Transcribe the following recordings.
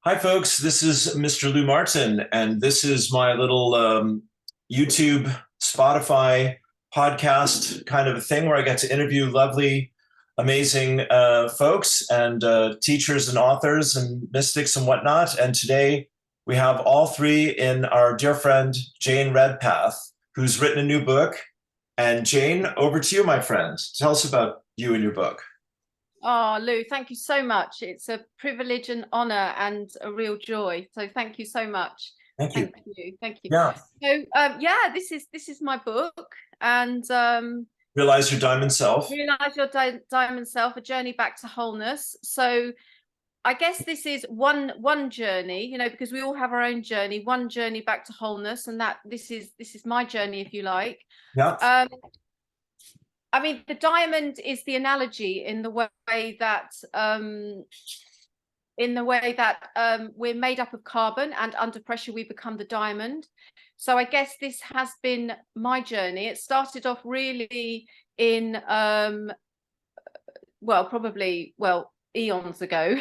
Hi, folks. This is Mr. Lou Martin, and this is my little YouTube, Spotify podcast kind of a thing where I get to interview lovely, amazing folks and teachers and authors and mystics and whatnot. And today we have all three in our dear friend Jane Redpath, who's written a new book. And Jane, over to you, my friend. Tell us about you and your book. Oh, Lou, thank you so much. It's a privilege and honor and a real joy. So thank you so much. Thank you. Thank you. Thank you. Yeah. So yeah, this is my book, and Realize your diamond self. Realize Your Diamond Self: A Journey Back to Wholeness. So I guess this is one journey, because we all have our own journey, one journey back to wholeness, and that this is my journey, if you like. Yeah. I mean, the diamond is the analogy in the way that we're made up of carbon, and under pressure we become the diamond. So I guess this has been my journey. It started off really in probably eons ago,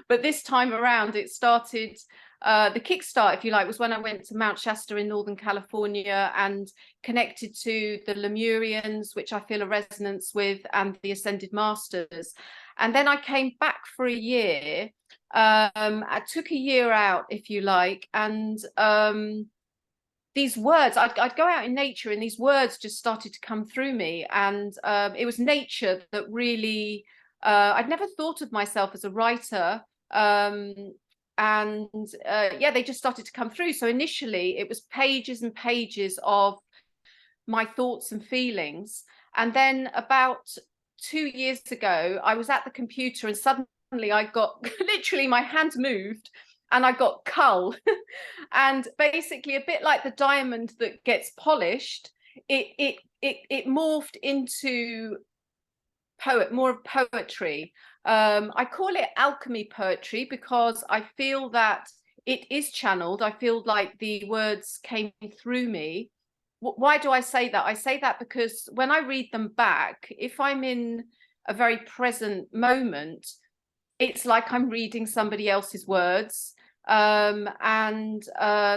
but this time around it started. The kickstart, if you like, was when I went to Mount Shasta in Northern California and connected to the Lemurians, which I feel a resonance with, and the Ascended Masters. And then I came back for a year. I took a year out, if you like, and these words, I'd go out in nature and these words just started to come through me. And it was nature that really, I'd never thought of myself as a writer. Yeah, they just started to come through. So initially it was pages and pages of my thoughts and feelings. And then about 2 years ago, I was at the computer and suddenly I got literally my hand moved and I got cull. And basically, a bit like the diamond that gets polished, it morphed into more of poetry. I call it alchemy poetry because I feel that it is channeled. I feel like the words came through me. Why do I say that? I say that because when I read them back, if I'm in a very present moment, it's like I'm reading somebody else's words. And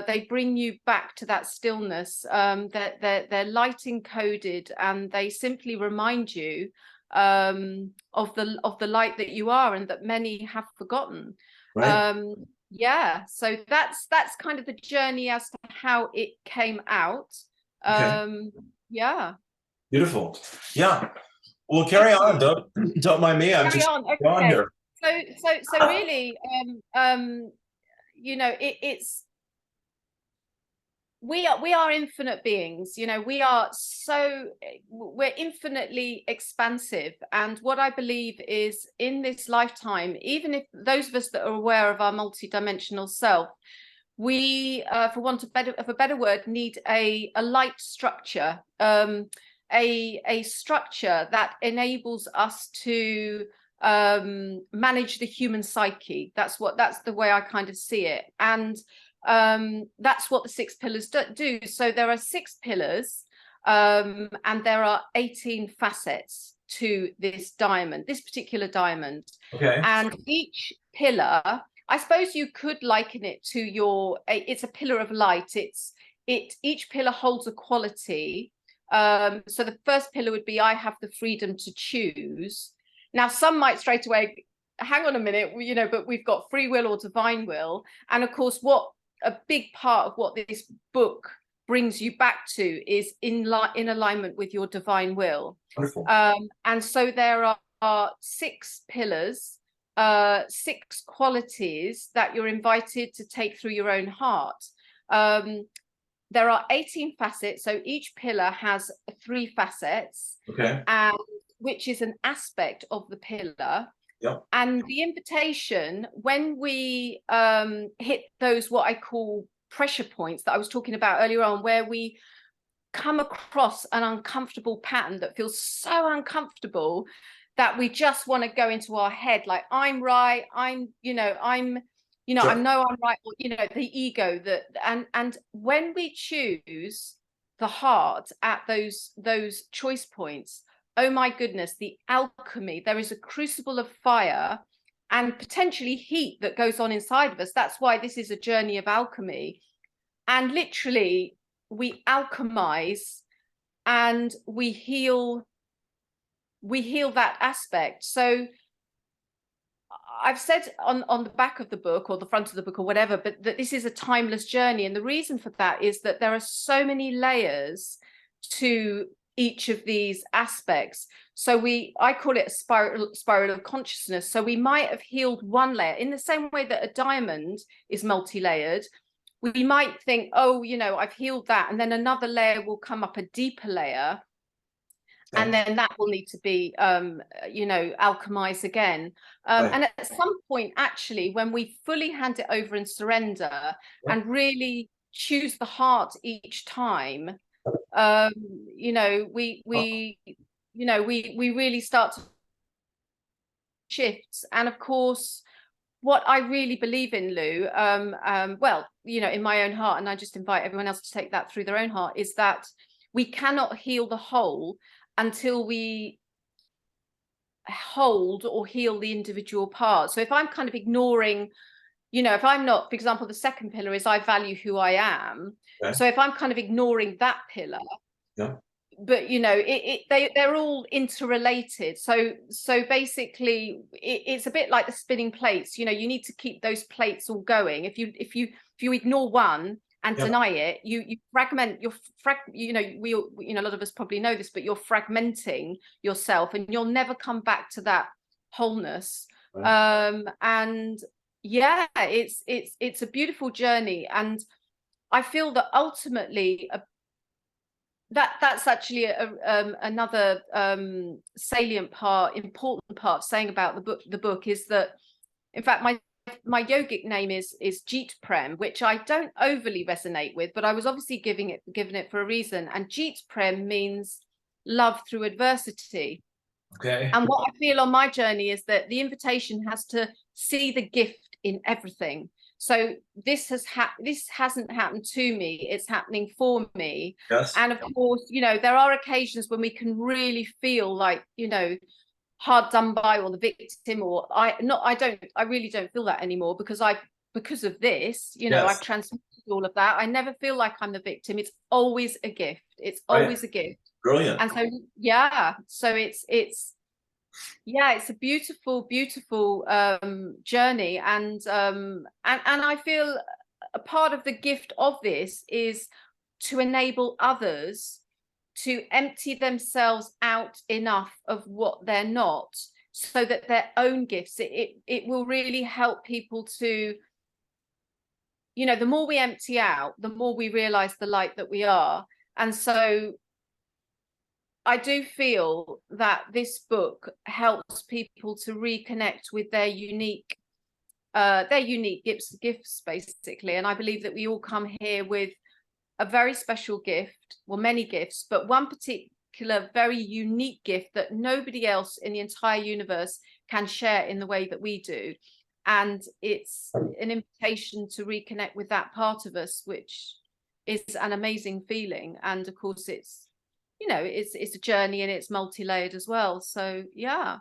they bring you back to that stillness. They're light encoded, and they simply remind you of the light that you are, and that many have forgotten. Right. Yeah, so that's kind of the journey as to how it came out. Okay. Yeah. Beautiful. Yeah. Well, carry on. Excellent. Don't mind me. I'm Carry just on. on Okay. here. So really, it's we are infinite beings. We're infinitely expansive. And what I believe is, in this lifetime, even if those of us that are aware of our multidimensional self, we, for want of a better word, need a light structure, a structure that enables us to manage the human psyche. That's the way I kind of see it. And that's what the 6 pillars do. So there are 6 pillars, and there are 18 facets to this particular diamond. Okay. And each pillar, I suppose you could liken it to it's a pillar of light. Each pillar holds a quality. So the first pillar would be, I have the freedom to choose. Now, some might straight away, hang on a minute, but we've got free will or divine will. And of course, a big part of what this book brings you back to is in alignment with your divine will. Wonderful. And so there are 6 pillars, 6 qualities that you're invited to take through your own heart. There are 18 facets, so each pillar has 3 facets. Okay. And which is an aspect of the pillar. Yep. And the invitation, when we hit those, what I call pressure points that I was talking about earlier on, where we come across an uncomfortable pattern that feels so uncomfortable that we just want to go into our head, like, I'm right, I know I'm right, or, the ego and when we choose the heart at those choice points, oh my goodness, the alchemy, there is a crucible of fire, and potentially heat that goes on inside of us. That's why this is a journey of alchemy. And literally, we alchemize and we heal that aspect. So I've said on the back of the book or the front of the book or whatever, but that this is a timeless journey. And the reason for that is that there are so many layers to each of these aspects. So I call it a spiral of consciousness. So we might have healed one layer in the same way that a diamond is multi-layered. We might think, oh, you know, I've healed that. And then another layer will come up, a deeper layer. And then that will need to be, you know, alchemized again. And at some point, actually, when we fully hand it over and surrender and really choose the heart each time, you know, we really start to shift. And of course, what I really believe in, Lou, well, you know, in my own heart, and I just invite everyone else to take that through their own heart, is that we cannot heal the whole until we hold or heal the individual parts. So if I'm kind of ignoring, you know, if I'm not, for example, the second pillar is I value who I am. So if I'm kind of ignoring that pillar, but you know, they're all interrelated. So basically, it's a bit like the spinning plates. You know, you need to keep those plates all going. If you ignore one and deny it, you fragment. You know, you know, a lot of us probably know this, but you're fragmenting yourself, and you'll never come back to that wholeness. And yeah, it's a beautiful journey, and I feel that ultimately that's actually another salient part, important part of saying about the book is that, in fact, my yogic name is Jeet Prem, which I don't overly resonate with, but I was obviously given it for a reason. And Jeet Prem means love through adversity. And what I feel on my journey is that the invitation has to see the gift in everything. So this hasn't happened to me, it's happening for me. And of course, you know, there are occasions when we can really feel like, you know, hard done by, or the victim, or I really don't feel that anymore, because of this, you know, I've transmuted all of that. I never feel like I'm the victim. It's always a gift. It's always a gift. Brilliant. And so yeah, so it's a beautiful journey. And I feel a part of the gift of this is to enable others to empty themselves out enough of what they're not, so that their own gifts, it will really help people to, you know, the more we empty out, the more we realize the light that we are. And so I do feel that this book helps people to reconnect with their unique gifts, basically. And I believe that we all come here with a very special gift, well, many gifts, but one particular very unique gift that nobody else in the entire universe can share in the way that we do. And it's an invitation to reconnect with that part of us, which is an amazing feeling. And of course, it's, you know, it's a journey, and it's multi-layered as well. So yeah.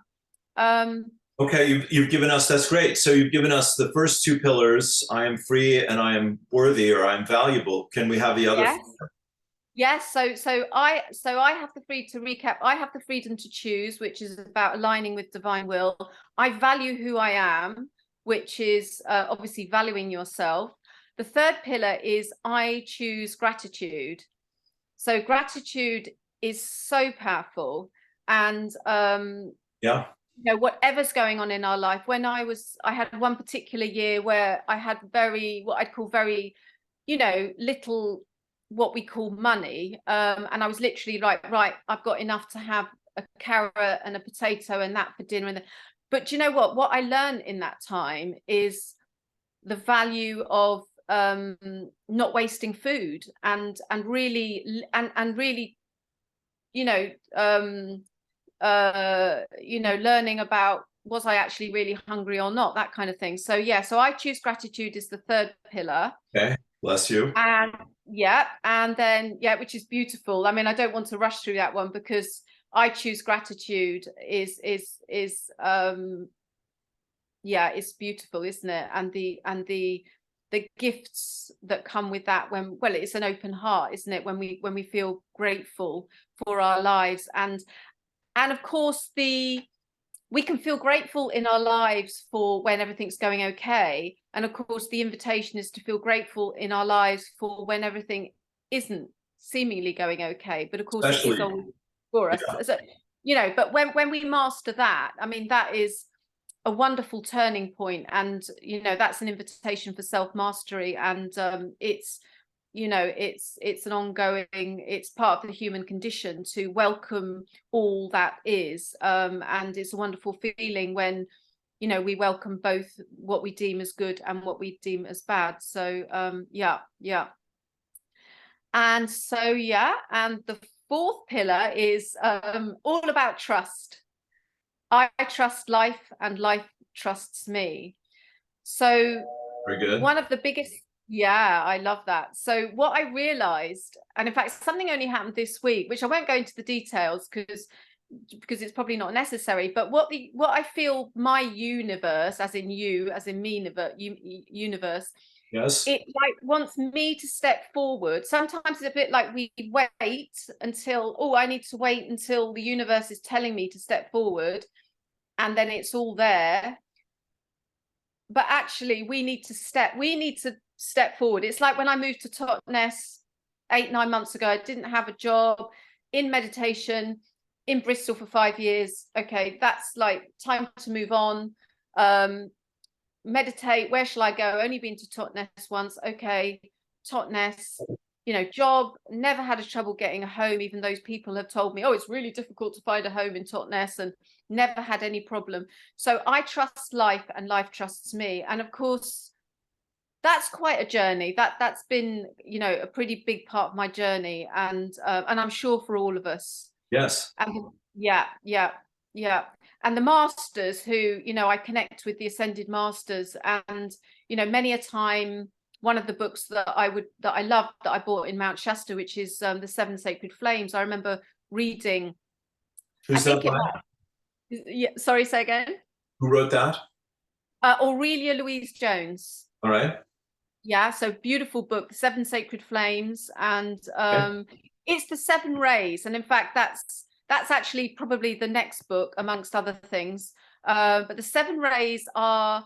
Okay, you've given us, that's great. So you've given us the first two pillars, I am free and I am worthy, or I am valuable. Can we have the other? Yes. So I have the freedom, to recap, I have the freedom to choose, which is about aligning with divine will. I value who I am, which is obviously valuing yourself. The third pillar is I choose gratitude. So gratitude is so powerful. And you know, whatever's going on in our life, I had one particular year where I had what I'd call very, you know, little, what we call money. And I was literally like, right, I've got enough to have a carrot and a potato and that for dinner. But you know what I learned in that time is the value of not wasting food, and really, you know, you know, learning about, was I actually really hungry or not, that kind of thing. So yeah, so I choose gratitude is the third pillar. Okay, bless you. And yeah, and then yeah, which is beautiful. I mean, I don't want to rush through that one, because I choose gratitude is yeah, it's beautiful, isn't it? And the gifts that come with that, when, well, it's an open heart, isn't it, when we feel grateful for our lives. And of course, we can feel grateful in our lives for when everything's going okay, and of course the invitation is to feel grateful in our lives for when everything isn't seemingly going okay, but of course it is Especially, always for us. yeah. So, but when we master that, I mean, that is a wonderful turning point, and that's an invitation for self-mastery. And it's an ongoing, it's part of the human condition to welcome all that is, and it's a wonderful feeling when we welcome both what we deem as good and what we deem as bad. So yeah. And so and the fourth pillar is all about trust. I trust life and life trusts me. So Very good. one of the biggest, yeah, I love that. So what I realized, and in fact something only happened this week, which I won't go into the details because it's probably not necessary, but what I feel my universe, as in you, as in me, universe, Yes. it like wants me to step forward. Sometimes it's a bit like we wait until, oh, I need to wait until the universe is telling me to step forward, and then it's all there. But actually we need to step forward. It's like when I moved to Totnes 8-9 months ago. I didn't have a job, in meditation in Bristol for 5 years. Okay, that's like time to move on. Meditate, where shall I go? Only been to Totnes once. Okay, Totnes, job, never had a trouble getting a home, even those people have told me, oh, it's really difficult to find a home in Totnes, and never had any problem. So I trust life and life trusts me. And of course, that's quite a journey. That's been, a pretty big part of my journey, and I'm sure for all of us. Yes. And yeah. And the masters who, I connect with, the ascended masters, and, many a time, one of the books that I love, that I bought in Mount Shasta, which is the Seven Sacred Flames. I remember reading, Who's that by? Sorry, say again. Who wrote that? Aurelia Louise Jones. All right. Yeah, so beautiful book, The Seven Sacred Flames, and Okay. it's the seven rays. And in fact, that's actually probably the next book, amongst other things. But the seven rays are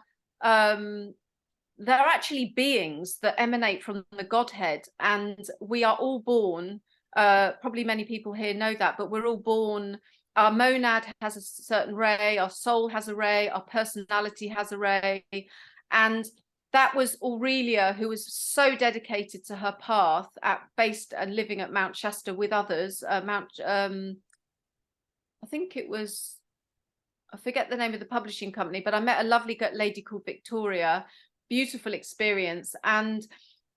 they're actually beings that emanate from the Godhead, and we are all born. Probably many people here know that, but we're all born. Our monad has a certain ray, our soul has a ray, our personality has a ray, and that was Aurelia, who was so dedicated to her path, based and living at Mount Shasta with others. I think it was, I forget the name of the publishing company, but I met a lovely lady called Victoria. Beautiful experience. And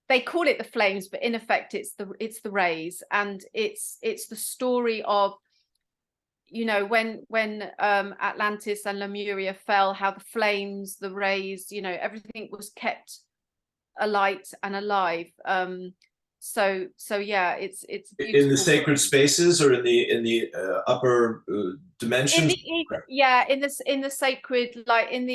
they call it the flames, but in effect it's the rays. And it's the story of, when Atlantis and Lemuria fell, how the flames, the rays, everything was kept alight and alive. So yeah, it's beautiful. In the sacred spaces, or in the upper dimensions? In the sacred, like in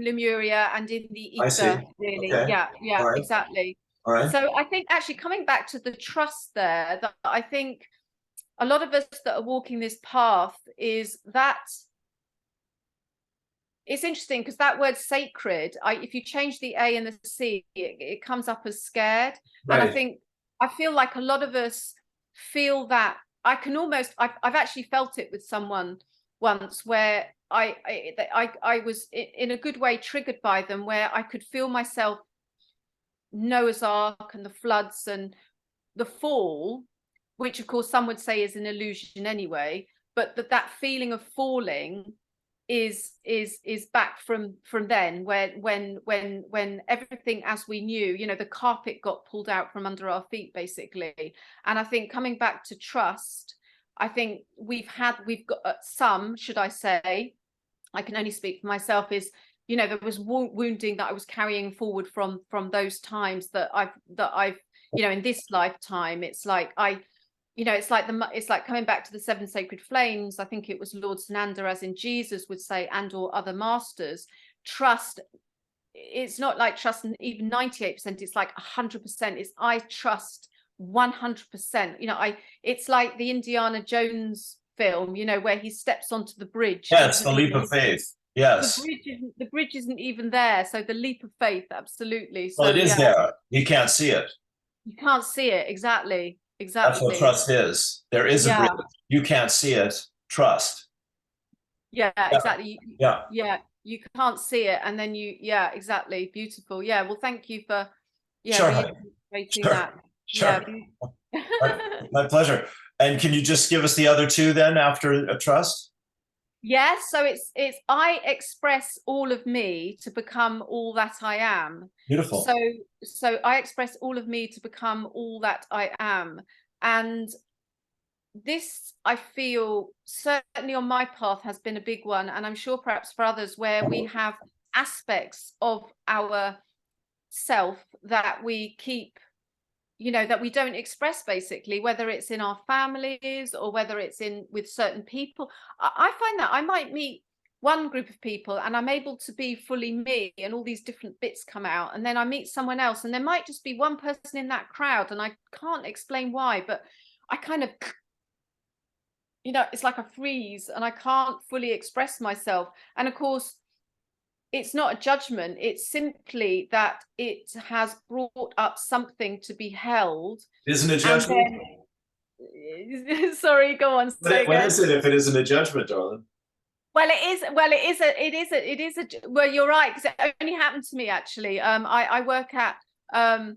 Lemuria and in the I see. ether, really. Okay. Yeah, All right. exactly. All right. So I think, actually, coming back to the trust there, that I think a lot of us that are walking this path, is that it's interesting, because that word sacred, if you change the A and the C, it comes up as scared. Right. And I feel like a lot of us feel that. I've actually felt it with someone once, where I was in a good way triggered by them, where I could feel myself, Noah's Ark and the floods and the fall, which of course some would say is an illusion anyway, but that feeling of falling is back from then, when everything as we knew, the carpet got pulled out from under our feet, basically. And I think, coming back to trust, I think we've got some, should I say, I can only speak for myself, is, there was wounding that I was carrying forward from those times that I've in this lifetime. It's like it's like coming back to the seven sacred flames. I think it was Lord Sananda, as in Jesus would say, and or other masters, trust, it's not like trust even 98%, it's like 100%. It's I trust 100%. It's like the Indiana Jones film, where he steps onto the bridge. Yes, the leap of faith. Yes. The bridge isn't even there. So the leap of faith, absolutely. Well, So it is yeah, there. You can't see it. you can't see it. Exactly. That's what Exactly. trust is. There is a Yeah. bridge. You can't see it. Trust. Yeah, Yeah. exactly. Yeah. Yeah, you can't see it, and then yeah, exactly. Beautiful. Yeah, well, thank you for Sure, honey. reiterating Sure. that. Yeah. Sure. My, my pleasure. And can you just give us the other two then after a trust? Yeah, so it's I express all of me to become all that I am. Beautiful. So I express all of me to become all that I am. And this, I feel, certainly on my path has been a big one, and I'm sure perhaps for others, where we have aspects of our self that we keep, that we don't express, basically, whether it's in our families or whether it's in with certain people. I find that I might meet one group of people and I'm able to be fully me, and all these different bits come out, and then I meet someone else and there might just be one person in that crowd, and I can't explain why, but I kind of, it's like a freeze and I can't fully express myself. And of course, it's not a judgment. It's simply that it has brought up something to be held. Isn't a And judgment? then, sorry, go on, say What again. is it if it isn't a judgment, darling? Well, well, you're right, because it only happened to me, actually. I work at a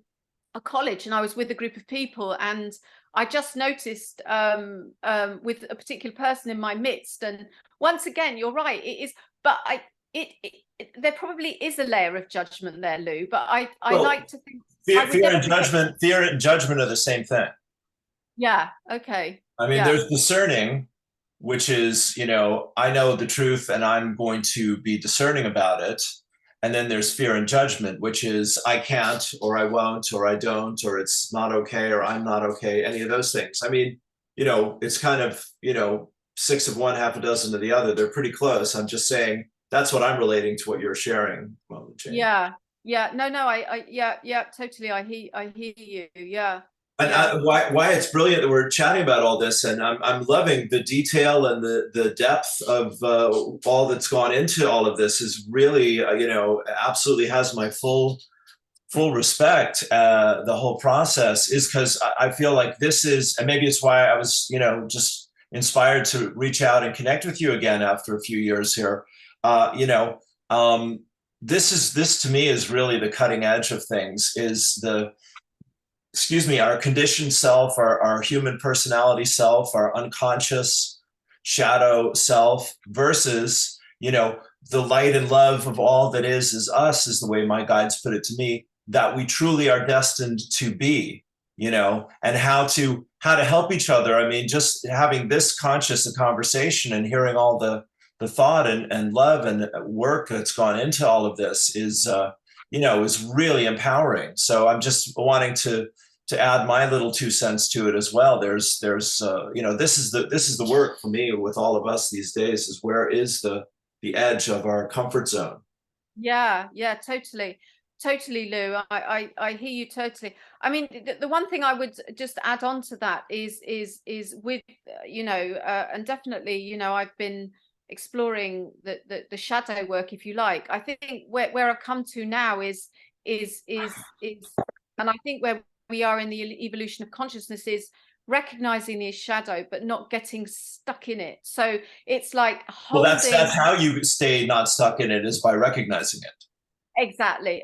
college, and I was with a group of people, and I just noticed with a particular person in my midst. And once again, you're right, it is, but there probably is a layer of judgment there, Lou, but I Well, like to think fear and judgment are the same thing. Yeah, okay. I mean, Yeah. there's discerning, which is, I know the truth and I'm going to be discerning about it. And then there's fear and judgment, which is I can't, or I won't, or I don't, or it's not okay, or I'm not okay, any of those things. I mean, it's kind of, six of one, half a dozen of the other. They're pretty close. I'm just saying that's what I'm relating to what you're sharing, Jane. Yeah. Yeah. No, yeah, totally. I hear you. Yeah. And Yeah. why it's brilliant that we're chatting about all this, and I'm loving the detail and the depth of all that's gone into all of this. Is really absolutely has my full respect. The whole process is because I feel like this is, and maybe it's why I was just inspired to reach out and connect with you again after a few years here. This to me is really the cutting edge of things. Is our conditioned self, our human personality self, our unconscious shadow self versus, the light and love of all that is us, is the way my guides put it to me, that we truly are destined to be, and how to help each other. I mean, just having this conscious conversation and hearing all the thought and love and work that's gone into all of this is really empowering. So I'm just wanting to add my little 2 cents to it as well. There's this is the work for me with all of us these days, is where is the edge of our comfort zone. Yeah, totally, Lou. I hear you totally. I mean, the one thing I would just add on to that is with and definitely, I've been exploring the shadow work, if you like. I think where I've come to now is and I think where we are in the evolution of consciousness is recognizing the shadow but not getting stuck in it. So it's like holding. Well, that's how you stay not stuck in it, is by recognizing it. Exactly.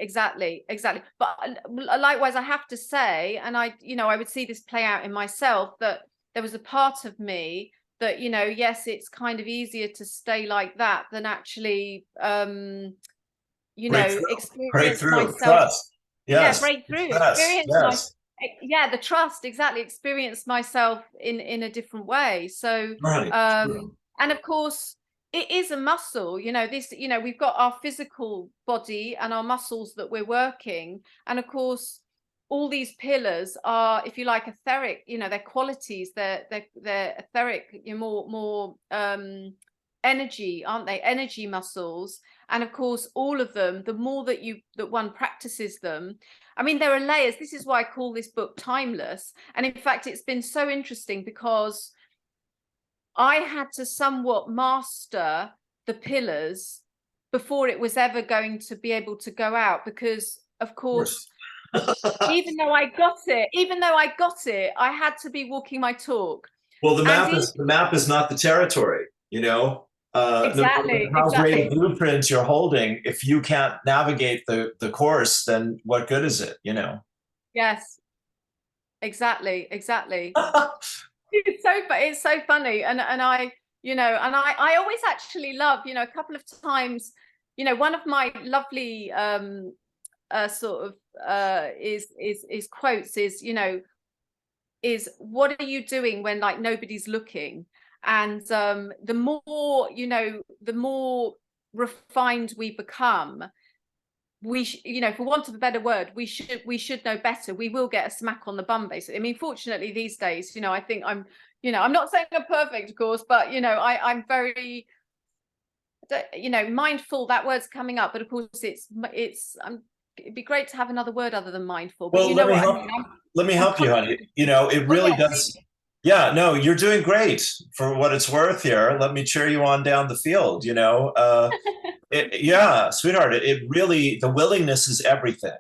But likewise, I have to say, and I would see this play out in myself, that there was a part of me that, yes, it's kind of easier to stay like that than actually experience myself. Trust. Yes. Break through, Yes. experience the trust, exactly, experience myself in a different way. So Right. and of course it is a muscle, we've got our physical body and our muscles that we're working, and of course all these pillars are, if you like, etheric, their qualities, they're etheric, more energy, aren't they? Energy muscles. And of course, all of them, the more that one practices them, I mean, there are layers. This is why I call this book timeless. And in fact, it's been so interesting because I had to somewhat master the pillars before it was ever going to be able to go out, because of course, even though I got it, I had to be walking my talk. Well, the And map is not the territory, you know. No matter exactly, how great a exactly. blueprint you're holding, if you can't navigate the course, then what good is it, you know? Yes, exactly, exactly. It's so funny. And I, you know, and I always actually love, you know, a couple of times, you know, one of my lovely sort of is quotes is, you know, is what are you doing when like nobody's looking? And the more, you know, the more refined we become, you know, for want of a better word, we should know better. We will get a smack on the bum, basically. I mean, fortunately these days, you know, I think I'm, you know, I'm not saying I'm perfect, of course, but you know, I'm very, you know, mindful. That word's coming up, but of course it's it'd be great to have another word other than mindful, but Well, you know what I mean. let me I'm help you, honey. You know, it well, really yeah, does. Yeah, no, you're doing great for what it's worth here. Let me cheer you on down the field, you know. Yeah, sweetheart, it really, the willingness is everything.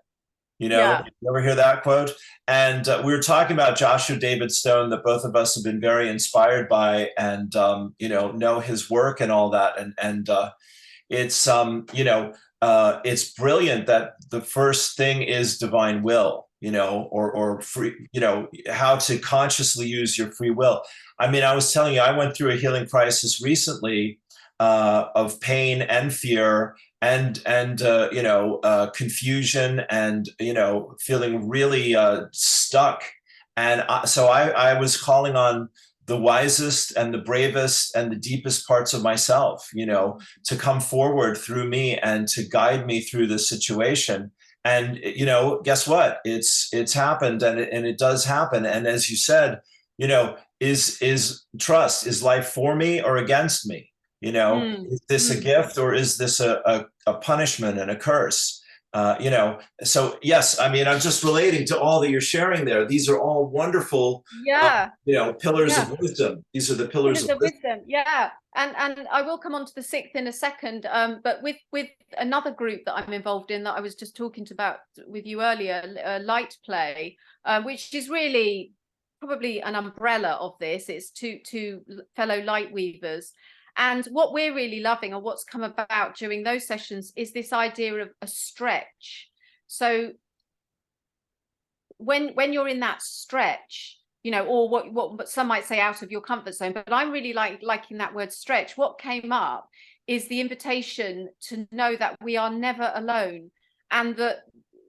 You know, yeah. you ever hear that quote? And we were talking about Joshua David Stone, that both of us have been very inspired by, and you know his work and all that. And it's you know, it's brilliant that the first thing is divine will, you know, or free, you know, how to consciously use your free will. I mean, I was telling you, I went through a healing crisis recently, of pain and fear and you know, confusion, and you know, feeling really stuck. And so I was calling on the wisest and the bravest and the deepest parts of myself, you know, to come forward through me and to guide me through this situation. And you know, guess what? It's happened, and it does happen. And as you said, you know, is trust, is life for me or against me? You know, Mm, is this a mm. gift, or is this a punishment and a curse? You know, so yes, I mean, I'm just relating to all that you're sharing there. These are all wonderful, Yeah, you know, pillars yeah. of wisdom. These are the pillars Pillars of of wisdom. wisdom, yeah. And I will come on to the sixth in a second, but with another group that I'm involved in that I was just talking about with you earlier, light play, which is really probably an umbrella of this. It's two fellow light weavers, and what we're really loving, or what's come about during those sessions, is this idea of a stretch. So when you're in that stretch, you know, or what some might say out of your comfort zone, but I'm really liking that word stretch. What came up is the invitation to know that we are never alone, and that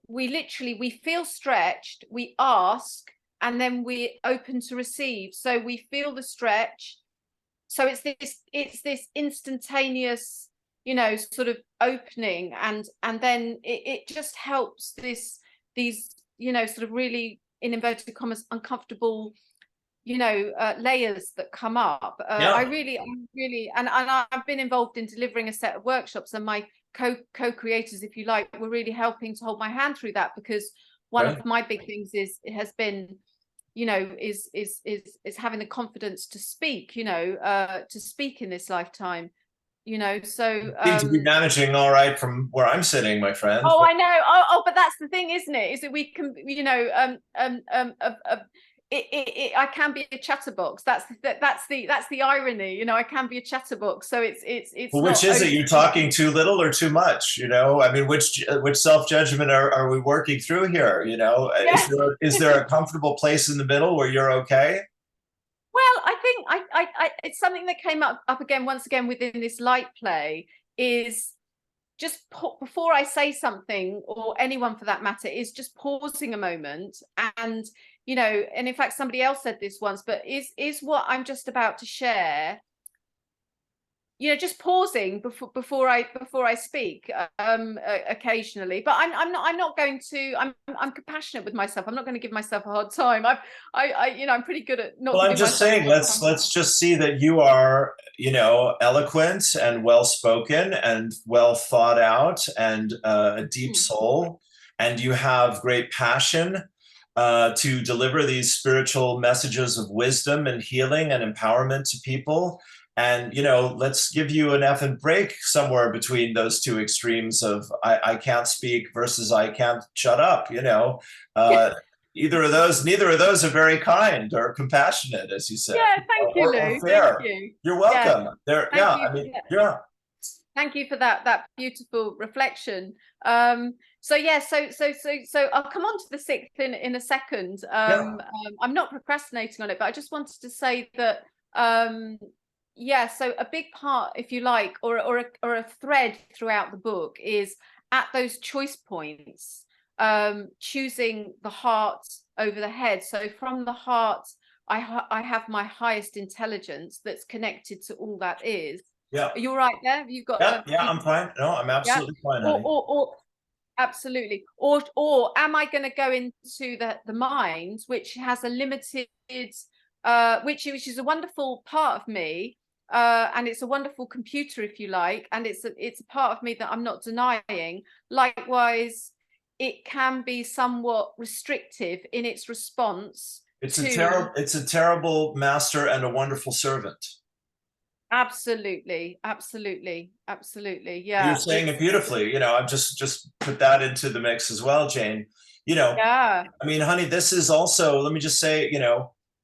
we feel stretched, we ask, and then we're open to receive. So we feel the stretch. So it's this instantaneous, you know, sort of opening, and then it just helps these, you know, sort of really, in inverted commas, uncomfortable, you know, layers that come up. Yeah, I'm really, and I've been involved in delivering a set of workshops, and my co-creators, if you like, were really helping to hold my hand through that, because one right. of my big things has been, you know, is having the confidence to speak, you know, to speak in this lifetime, you know. So Seem to be managing all right from where I'm sitting, my friend. oh, I know. But that's the thing, isn't it? Is that we can, you know, I can be a chatterbox. That's the irony, you know. I can be a chatterbox. So it's Well, which not is it? over. You're talking too little or too much? You know, I mean, which self judgment are we working through here? You know, Yes. is there a comfortable place in the middle where you're okay? Well, I think it's something that came up again once again within this light play, is just before I say something, or anyone for that matter, is just pausing a moment. And you know, and in fact somebody else said this once, but is what I'm just about to share just pausing before I speak, occasionally. But I'm not going to. I'm compassionate with myself. I'm not going to give myself a hard time. I'm pretty good at not Well, I'm giving just myself a saying, hard let's time. just see that you are, eloquent and well spoken and well thought out and a deep Mm. soul, and you have great passion to deliver these spiritual messages of wisdom and healing and empowerment to people. And let's give you an effing break somewhere between those two extremes of I can't speak versus I can't shut up. Uh, neither of those are very kind or compassionate, as you said, Yeah, thank you, or Lou. Thank fair. you. You're Yeah, welcome. There, thank yeah. you I for mean, that. yeah, Thank you for that beautiful reflection. So yeah, so I'll come on to the sixth in a second. yeah, I'm not procrastinating on it, but I just wanted to say that yeah, so a big part, if you like, or a thread throughout the book is at those choice points, choosing the heart over the head. So from the heart, I have my highest intelligence that's connected to all that is. yeah, Are you all right there? Have you got yeah, a yeah. few? I'm fine. No, I'm Yeah. absolutely fine, Or, honey. or absolutely. Or am I going to go into the mind, which has a limited, which is a wonderful part of me, and it's a wonderful computer, if you like, and it's a part of me that I'm not denying. Likewise, it can be somewhat restrictive in its response to. It's a terrible master and a wonderful servant. Absolutely, absolutely, absolutely. You're Yeah, saying it it's beautifully. I've just put that into the mix as well, Jane. You know, yeah. I mean, honey, this is also, let me just say,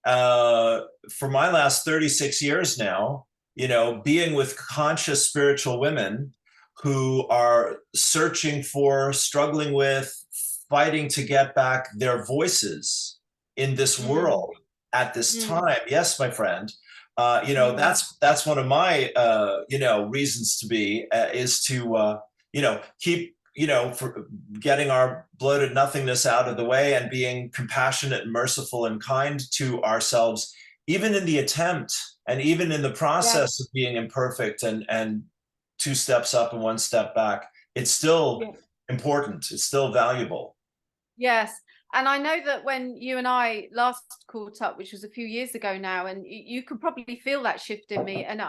for my last 36 years now, being with conscious spiritual women who are searching for, struggling with, fighting to get back their voices in this Mm, world at this mm, time. Yes, my friend. mm. That's one of my reasons to be is to keep for getting our bloated nothingness out of the way and being compassionate and merciful and kind to ourselves, even in the attempt and even in the Yeah, process of being imperfect and two steps up and one step back. It's still yeah. important. It's still valuable. Yes. And I know that when you and I last caught up, which was a few years ago now, and you could probably feel that shift in me. And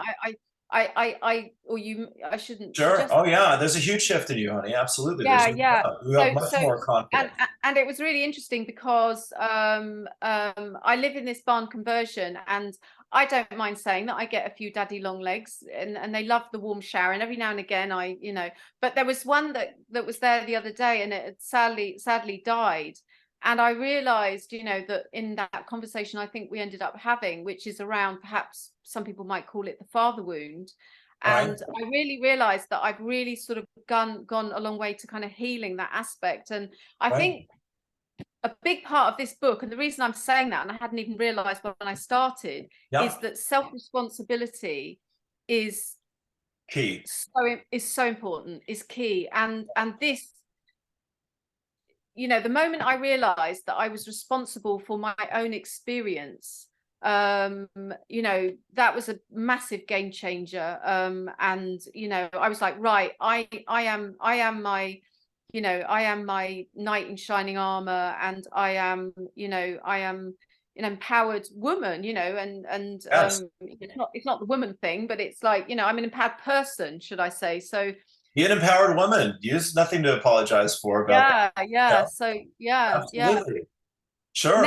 or you, I shouldn't Sure. suggest Oh that. yeah, there's a huge shift in you, honey. Absolutely. There's Yeah, no yeah. doubt. You have So, much so, more and confidence. and it was really interesting because I live in this barn conversion, and I don't mind saying that I get a few daddy long legs, and they love the warm shower, and every now and again but there was one that was there the other day, and it had sadly died. And I realized, that in that conversation I think we ended up having, which is around, perhaps some people might call it, the father wound. Right. And I really realized that I've really sort of gone a long way to kind of healing that aspect. And I Right. think a big part of this book, and the reason I'm saying that, and I hadn't even realized when I started, Yeah. is that self-responsibility is Key. so important, is key. And this, the moment I realized that I was responsible for my own experience, that was a massive game changer. And I was like, right, I am my knight in shining armor, and I am an empowered woman, and Yes. it's not the woman thing, but it's like, I'm an empowered person, should I say. So Be an empowered woman. There's nothing to apologize for about that. yeah, yeah. Yeah, So yeah, yeah. absolutely. Sure.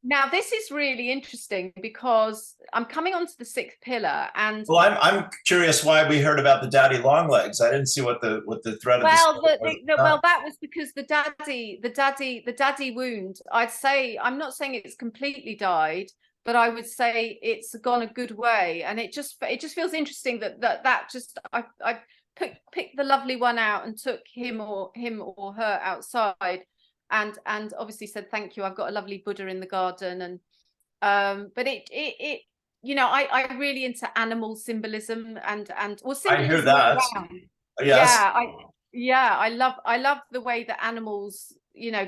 Now this is really interesting because I'm coming on to the sixth pillar, and Well, I'm curious why we heard about the daddy long legs. I didn't see what the thread of the well, story was. well, that was because the daddy wound. I'd say, I'm not saying it's completely died, but I would say it's gone a good way, and it just feels interesting that just I picked the lovely one out and took him or her outside, and obviously said thank you. I've got a lovely Buddha in the garden, and but it I really into animal symbolism, and well, I hear symbolism all that. around. Yes. Yeah, I love the way that animals,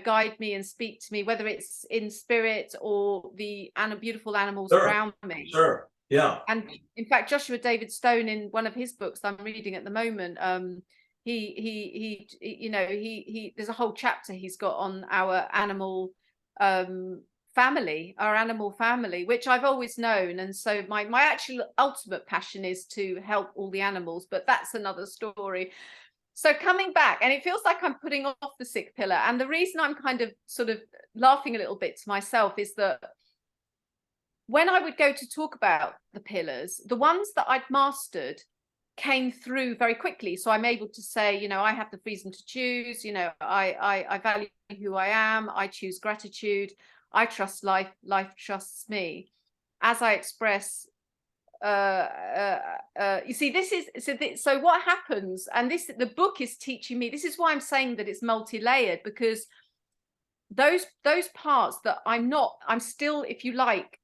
guide me and speak to me, whether it's in spirit or the beautiful animals Sure. around me. Sure. Yeah. And in fact, Joshua David Stone, in one of his books that I'm reading at the moment, there's a whole chapter he's got on our animal family, which I've always known. And so my actual ultimate passion is to help all the animals, but that's another story. So coming back, and it feels like I'm putting off the sixth pillar. And the reason I'm kind of sort of laughing a little bit to myself is that when I would go to talk about the pillars, the ones that I'd mastered came through very quickly. So I'm able to say, you know, I have the freedom to choose, you know, I value who I am, I choose gratitude, I trust life, life trusts me. As I express, you see, this is, so what happens, and the book is teaching me, this is why I'm saying that it's multi-layered, because those parts that I'm still, if you like,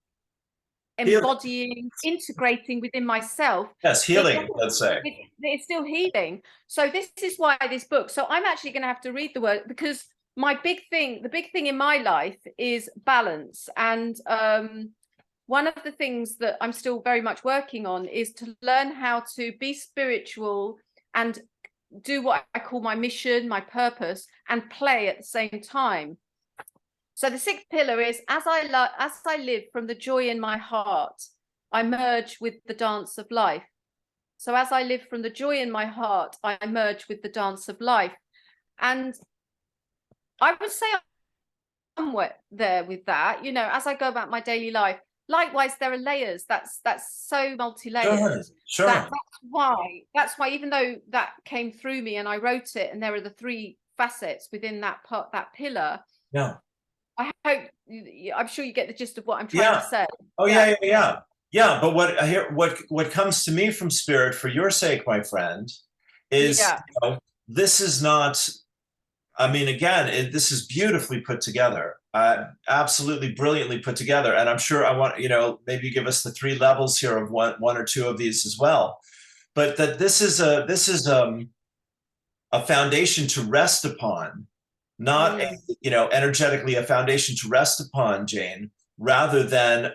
embodying, integrating within myself. Yes, healing, let's say. It's still healing. So this is why this book. So I'm actually going to have to read the word, because the big thing in my life is balance. And one of the things that I'm still very much working on is to learn how to be spiritual and do what I call my mission, my purpose, and play at the same time. So the sixth pillar is, as I live from the joy in my heart, I merge with the dance of life. So as I live from the joy in my heart, I merge with the dance of life. And I would say I'm somewhere there with that, you know, as I go about my daily life. Likewise, there are layers. That's so multi-layered. Sure. That's why, even though that came through me and I wrote it, and there are the three facets within that part, that pillar. Yeah. I hope, I'm sure you get the gist of what I'm trying to say. Oh, yeah. But what comes to me from spirit, for your sake, my friend, is, you know, this is not, I mean, again, this is beautifully put together, absolutely brilliantly put together. And I'm sure I want, you know, maybe give us the three levels here of one or two of these as well. But that this is a foundation to rest upon, not you know, energetically a foundation to rest upon, Jane, rather than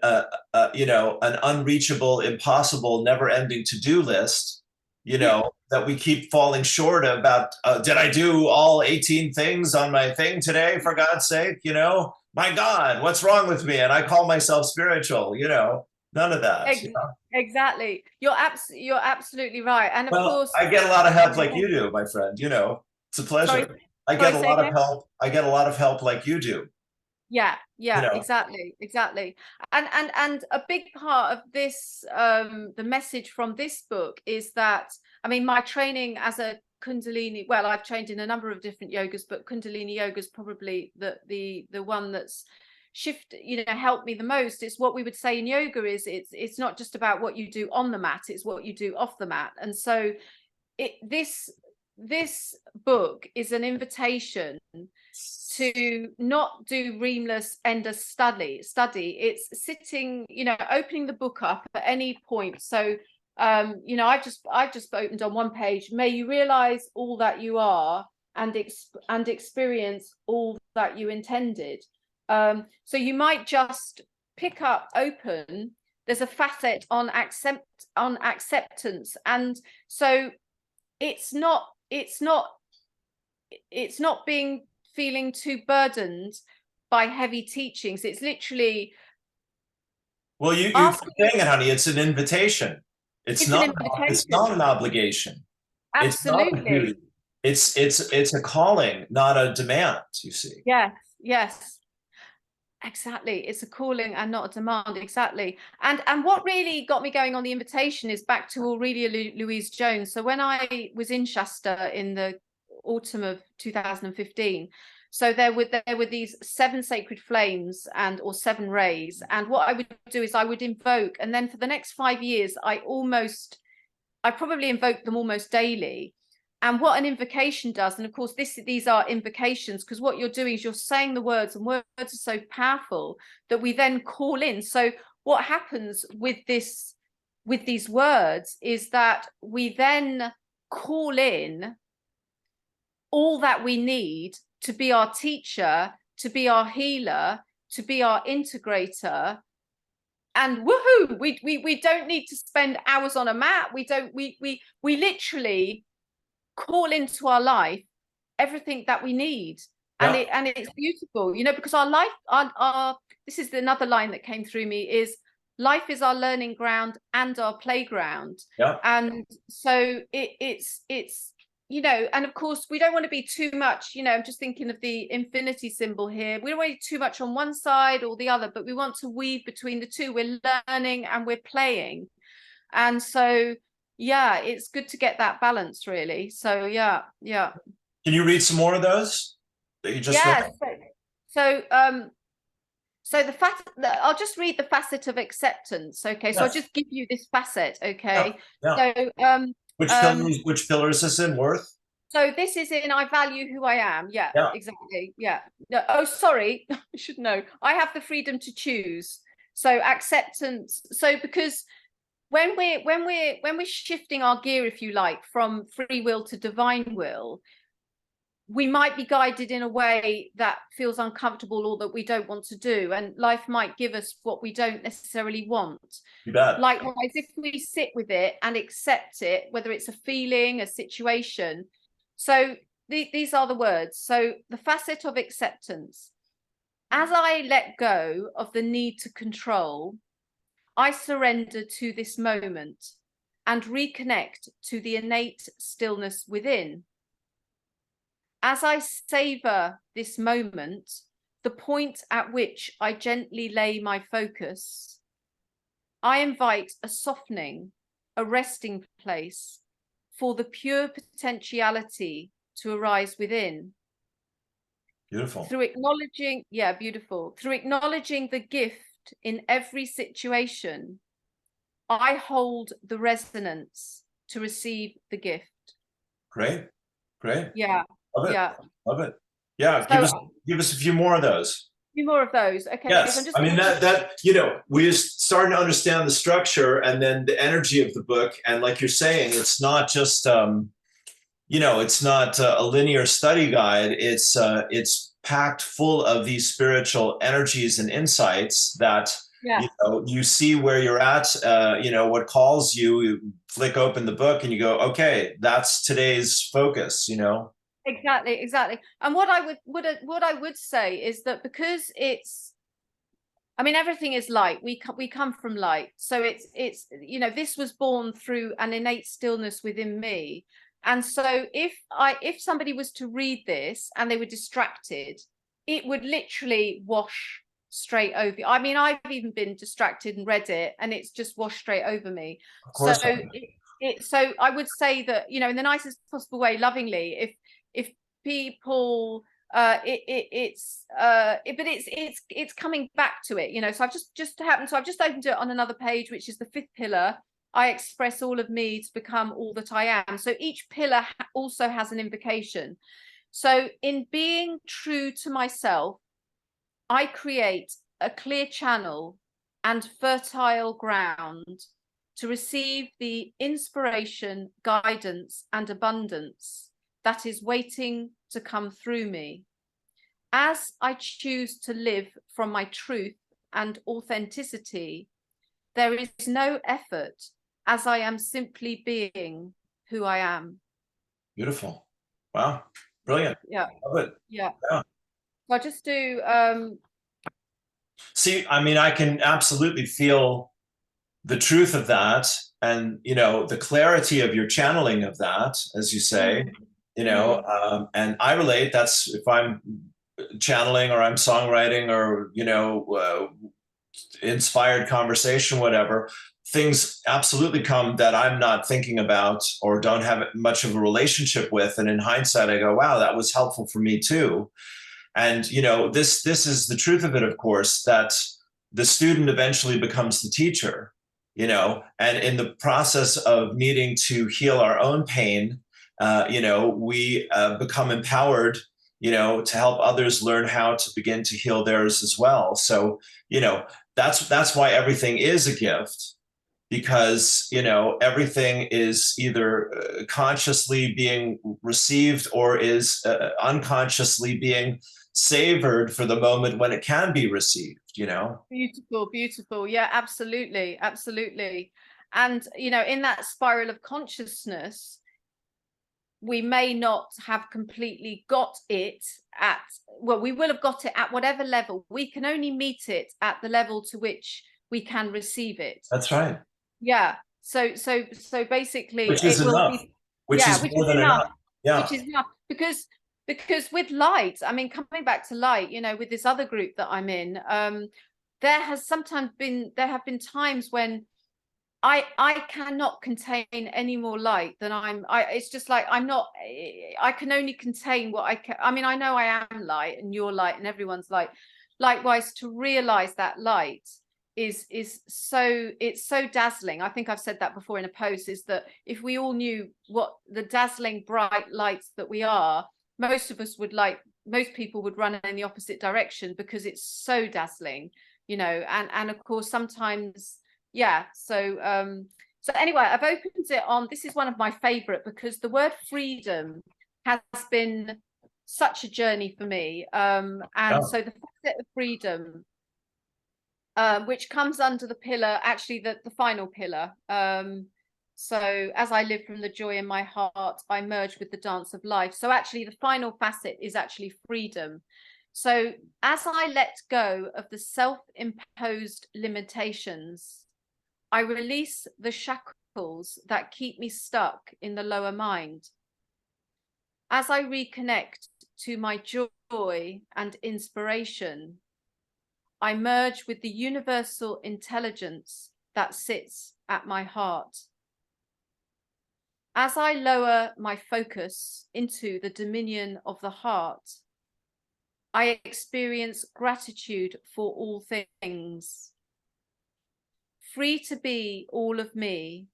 you know, an unreachable, impossible, never-ending to-do list, you know, that we keep falling short about. Did I do all 18 things on my thing today, for God's sake? You know, my God, what's wrong with me? And I call myself spiritual, you know. None of that. You know? Exactly. You're absolutely right. And of course, I get a lot of help like you do, my friend. You know, it's a pleasure. Sorry, I get a lot of help. I get a lot of help like you do. Yeah, You know? exactly. And a big part of this, the message from this book is that, I mean, my training as a Kundalini, well, I've trained in a number of different yogas, but Kundalini yoga is probably the one that's helped me the most. It's what we would say in yoga is it's not just about what you do on the mat, it's what you do off the mat. And so this book is an invitation to not do reamless endless study. It's sitting, you know, opening the book up at any point. So you know, I've just opened on one page. May you realize all that you are and experience all that you intended. So you might just pick up, open, there's a facet on acceptance. And so it's not being feeling too burdened by heavy teachings. It's literally, well, you're saying it, honey. It's an invitation. It's not an obligation. Absolutely. It's not a duty. It's a calling, not a demand, you see. Yes, exactly. It's a calling and not a demand. Exactly. And what really got me going on the invitation is back to Aurelia Louise Jones. So when I was in Shasta in the autumn of 2015, so there were these 7 sacred flames or 7 rays, and what I would do is I would invoke, and then for the next 5 years I probably invoked them almost daily. And what an invocation does, and of course these are invocations, because what you're doing is you're saying the words, and words are so powerful that we then call in. So what happens with these words is that we then call in all that we need to be our teacher, to be our healer, to be our integrator, and woohoo, we don't need to spend hours on a mat. We literally call into our life everything that we need. And Yeah. it's beautiful, you know, because our life, our this is another line that came through me, is life is our learning ground and our playground. Yeah. And so it's you know, and of course we don't want to be too much, you know, I'm just thinking of the infinity symbol here. We don't want to be too much on one side or the other, but we want to weave between the two. We're learning and we're playing. And so yeah, it's good to get that balance, really. So yeah. Can you read some more of those that you just read? Yeah. So I'll just read the facet of acceptance. Okay, so I'll Yes. just give you this facet. Yeah. Okay, Yeah. so Which pillar is this in? Worth? so this is in I value who I am. Yeah, Yeah. exactly. Yeah. No, oh, sorry, I should know. I have the freedom to choose. So acceptance. So because when we're shifting our gear, if you like, from free will to divine will, we might be guided in a way that feels uncomfortable or that we don't want to do, and life might give us what we don't necessarily want. You bet. Likewise, if we sit with it and accept it, whether it's a feeling, a situation. So these are the words. So the facet of acceptance: as I let go of the need to control, I surrender to this moment and reconnect to the innate stillness within. As I savor this moment, the point at which I gently lay my focus, I invite a softening, a resting place for the pure potentiality to arise within. Beautiful. Through acknowledging, yeah, beautiful. Through acknowledging the gift in every situation, I hold the resonance to receive the gift. Great. Great. Yeah. Love it. Yeah. Love it. Yeah. So Give us a few more of those. few more of those. Okay. So I'm Yes. just I mean, that, you know, we're starting to understand the structure and then the energy of the book. And like you're saying, it's not just, you know, it's not a linear study guide. It's packed full of these spiritual energies and insights that, yeah. you know, you see where you're at, you know, what calls you, you flick open the book and you go, okay, that's today's focus, you know? Exactly. And what I would say is that because it's, I mean, everything is light. We come from light. So it's you know, this was born through an innate stillness within me. And so if somebody was to read this and they were distracted, it would literally wash straight over. I mean, I've even been distracted and read it and it's just washed straight over me. Of So course. so I would say that, you know, in the nicest possible way, lovingly, if people but it's coming back to it, you know. So I've just happened, so I've just opened it on another page, which is the fifth pillar. I express all of me to become all that I am. So each pillar also has an invocation. So in being true to myself, I create a clear channel and fertile ground to receive the inspiration, guidance, and abundance that is waiting to come through me. As I choose to live from my truth and authenticity, there is no effort, as I am simply being who I am. Beautiful. Wow. Brilliant. Yeah. Love it. Yeah. Yeah. So I just do See, I mean, I can absolutely feel the truth of that and, you know, the clarity of your channeling of that, as you say, you know, and I relate. That's if I'm channeling or I'm songwriting or, you know, inspired conversation, whatever, things absolutely come that I'm not thinking about or don't have much of a relationship with. And in hindsight, I go, wow, that was helpful for me too. And, you know, this is the truth of it, of course, that the student eventually becomes the teacher, you know, and in the process of needing to heal our own pain, you know, we become empowered, you know, to help others learn how to begin to heal theirs as well. So, you know, that's why everything is a gift, because, everything is either consciously being received or is unconsciously being savored for the moment when it can be received. Beautiful, beautiful. Yeah, absolutely, absolutely. And, in that spiral of consciousness, we may not have completely got it we will have got it at whatever level. We can only meet it at the level to which we can receive it. That's right. Yeah. So basically Which is it will enough, be, which yeah, is which more is than enough, enough. Yeah. which is enough, because with light, I mean, coming back to light, with this other group that I'm in, there have been times when I cannot contain any more light than it's just like I can only contain what I can. I mean, I know I am light and you're light and everyone's light. Likewise, to realize that light is it's so dazzling. I think I've said that before in a post, is that if we all knew what the dazzling bright lights that we are, most people would run in the opposite direction because it's so dazzling, and of course sometimes. Yeah. So anyway, I've opened it on, this is one of my favorite, because the word freedom has been such a journey for me. And Yeah. so the facet of freedom, which comes under the pillar, actually the final pillar. So as I live from the joy in my heart, I merge with the dance of life. So actually the final facet is actually freedom. So as I let go of the self-imposed limitations, I release the shackles that keep me stuck in the lower mind. As I reconnect to my joy and inspiration, I merge with the universal intelligence that sits at my heart. As I lower my focus into the dominion of the heart, I experience gratitude for all things. Free to be all of me,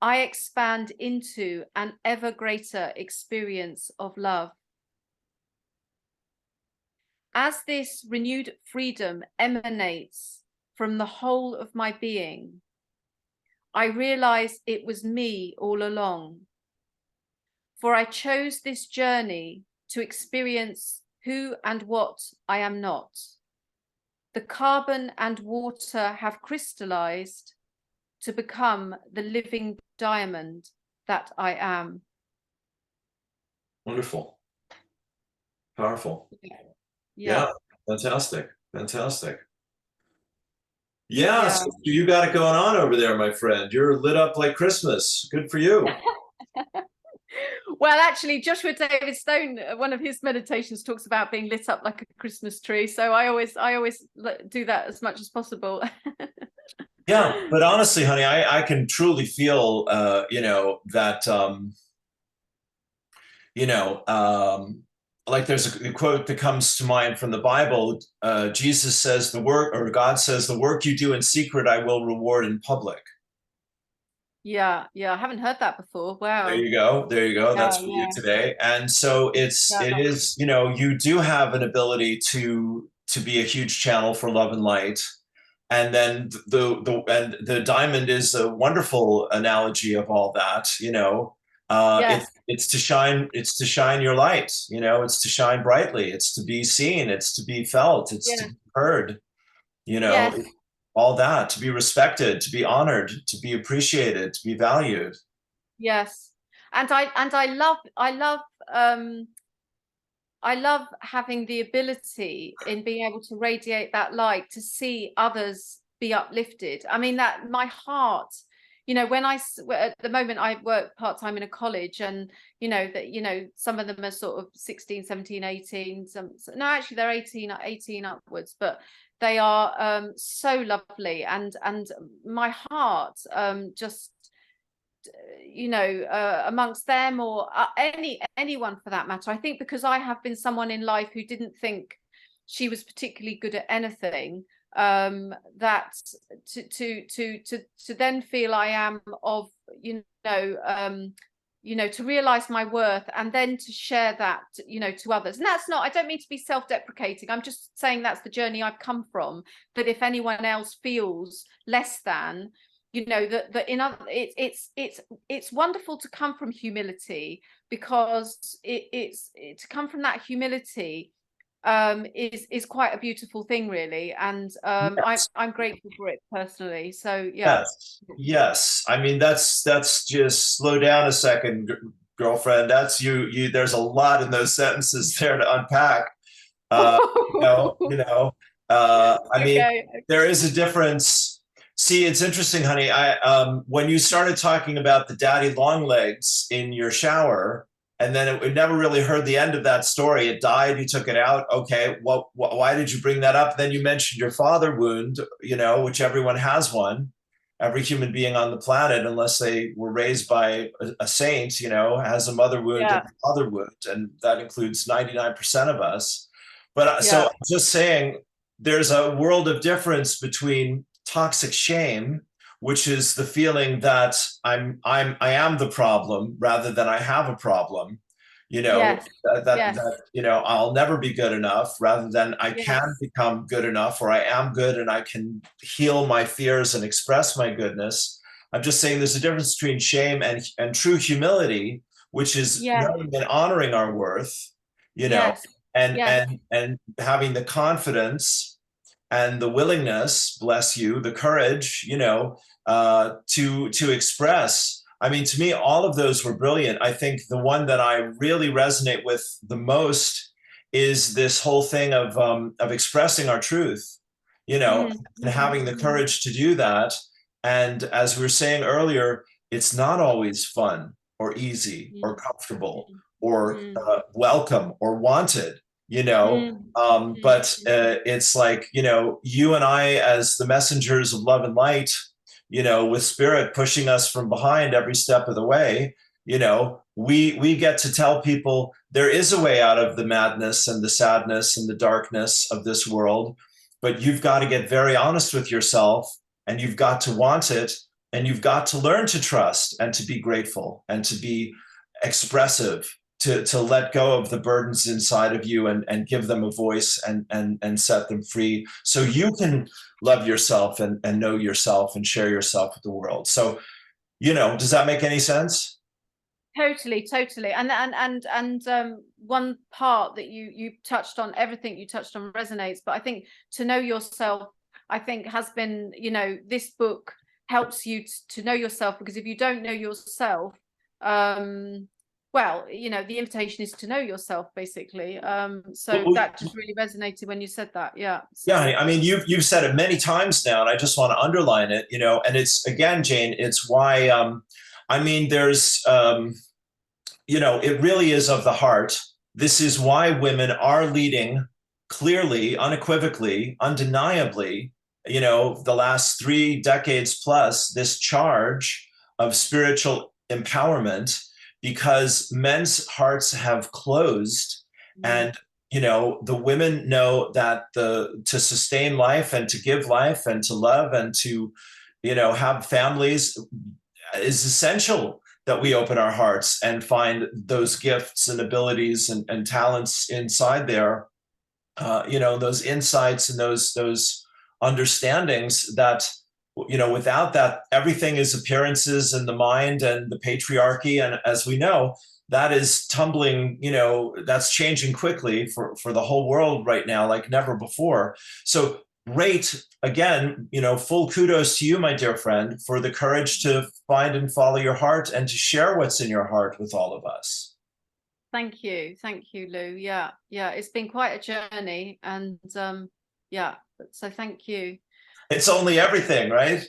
I expand into an ever greater experience of love. As this renewed freedom emanates from the whole of my being, I realize it was me all along. For I chose this journey to experience who and what I am not. The carbon and water have crystallized to become the living diamond that I am. Wonderful. Powerful. Yeah. Yeah. Fantastic. Fantastic. Yeah. Yeah. So you got it going on over there, my friend. You're lit up like Christmas. Good for you. Well, actually, Joshua David Stone, one of his meditations talks about being lit up like a Christmas tree. So I always do that as much as possible. Yeah. But honestly, honey, I can truly feel, that, like there's a quote that comes to mind from the Bible. Jesus says God says, the work you do in secret, I will reward in public. Yeah. I haven't heard that before. There Wow. you go. There you go. That's Yeah, for you today. And so it yeah, is, you do have an ability to be a huge channel for love and light. And then the diamond is a wonderful analogy of all that. yes, It's to shine your light. It's to shine brightly. It's to be seen. It's to be felt. It's to yeah, be heard. You know, yes, all that, to be respected, to be honored, to be appreciated, to be valued. yes. And I love having the ability in being able to radiate that light to see others be uplifted. I mean, that my heart, when at the moment I work part-time in a college, and some of them are sort of 16, 17, 18, no, actually they're 18 upwards, but they are so lovely, and my heart just amongst them, or anyone for that matter. I think because I have been someone in life who didn't think she was particularly good at anything, that to then feel I am of, to realize my worth, and then to share that, to others. And that's not, I don't mean to be self-deprecating. I'm just saying that's the journey I've come from, that if anyone else feels less than, you know, that in other, it's wonderful to come from humility, because to come from that humility is quite a beautiful thing, really. And Yes. I'm grateful for it personally. So yeah. Yes. Yes. I mean, that's just slow down a second, girlfriend. That's you. There's a lot in those sentences there to unpack. You know, I mean, Okay. there is a difference. See, it's interesting, honey. When you started talking about the daddy long legs in your shower, and then we never really heard the end of that story. It died. You took it out. Okay. Why did you bring that up? Then you mentioned your father wound, which everyone has one. Every human being on the planet, unless they were raised by a saint, has a mother wound and Yeah. a father wound. And that includes 99% of us. But so Yeah. I'm just saying there's a world of difference between toxic shame, which is the feeling that I am the problem rather than I have a problem. Yes. That Yes. I'll never be good enough rather than I can Yes. become good enough, or I am good and I can heal my fears and express my goodness. I'm just saying there's a difference between shame and true humility, which is Yes. knowing and honoring our worth, you know, Yes. and Yes. and having the confidence and the willingness, bless you, the courage, to express. I mean, to me, all of those were brilliant. I think the one that I really resonate with the most is this whole thing of expressing our truth, Mm, and mm, having the mm, courage to do that. And as we were saying earlier, it's not always fun or easy or mm, comfortable mm, or mm, welcome or wanted, you know. mm, But mm, it's like, you and I, as the messengers of love and light, with spirit pushing us from behind every step of the way, we get to tell people there is a way out of the madness and the sadness and the darkness of this world. But you've got to get very honest with yourself, and you've got to want it, and you've got to learn to trust and to be grateful and to be expressive, to let go of the burdens inside of you, and give them a voice, and set them free so you can love yourself and know yourself and share yourself with the world. So, does that make any sense? Totally, totally. And one part that you touched on, everything you touched on resonates, but I think to know yourself, I think has been, this book helps you to know yourself, because if you don't know yourself, well, the invitation is to know yourself, basically. So Well, that just really resonated when you said that. Yeah. yeah, So I mean, you've said it many times now, and I just want to underline it. And it's, again, Jane, it's why. I mean, there's it really is of the heart. This is why women are leading clearly, unequivocally, undeniably, the last 3 decades plus, this charge of spiritual empowerment, because men's hearts have closed. mm, And the women know that to sustain life and to give life and to love and to have families is essential, that we open our hearts and find those gifts and abilities and talents inside there, those insights and those understandings that, without that, everything is appearances in the mind and the patriarchy. And as we know, that is tumbling, that's changing quickly for the whole world right now, like never before. So great, again, full kudos to you, my dear friend, for the courage to find and follow your heart and to share what's in your heart with all of us. thank you. Thank you, Lou. Yeah. Yeah. It's been quite a journey. And yeah. So thank you. It's only everything, right?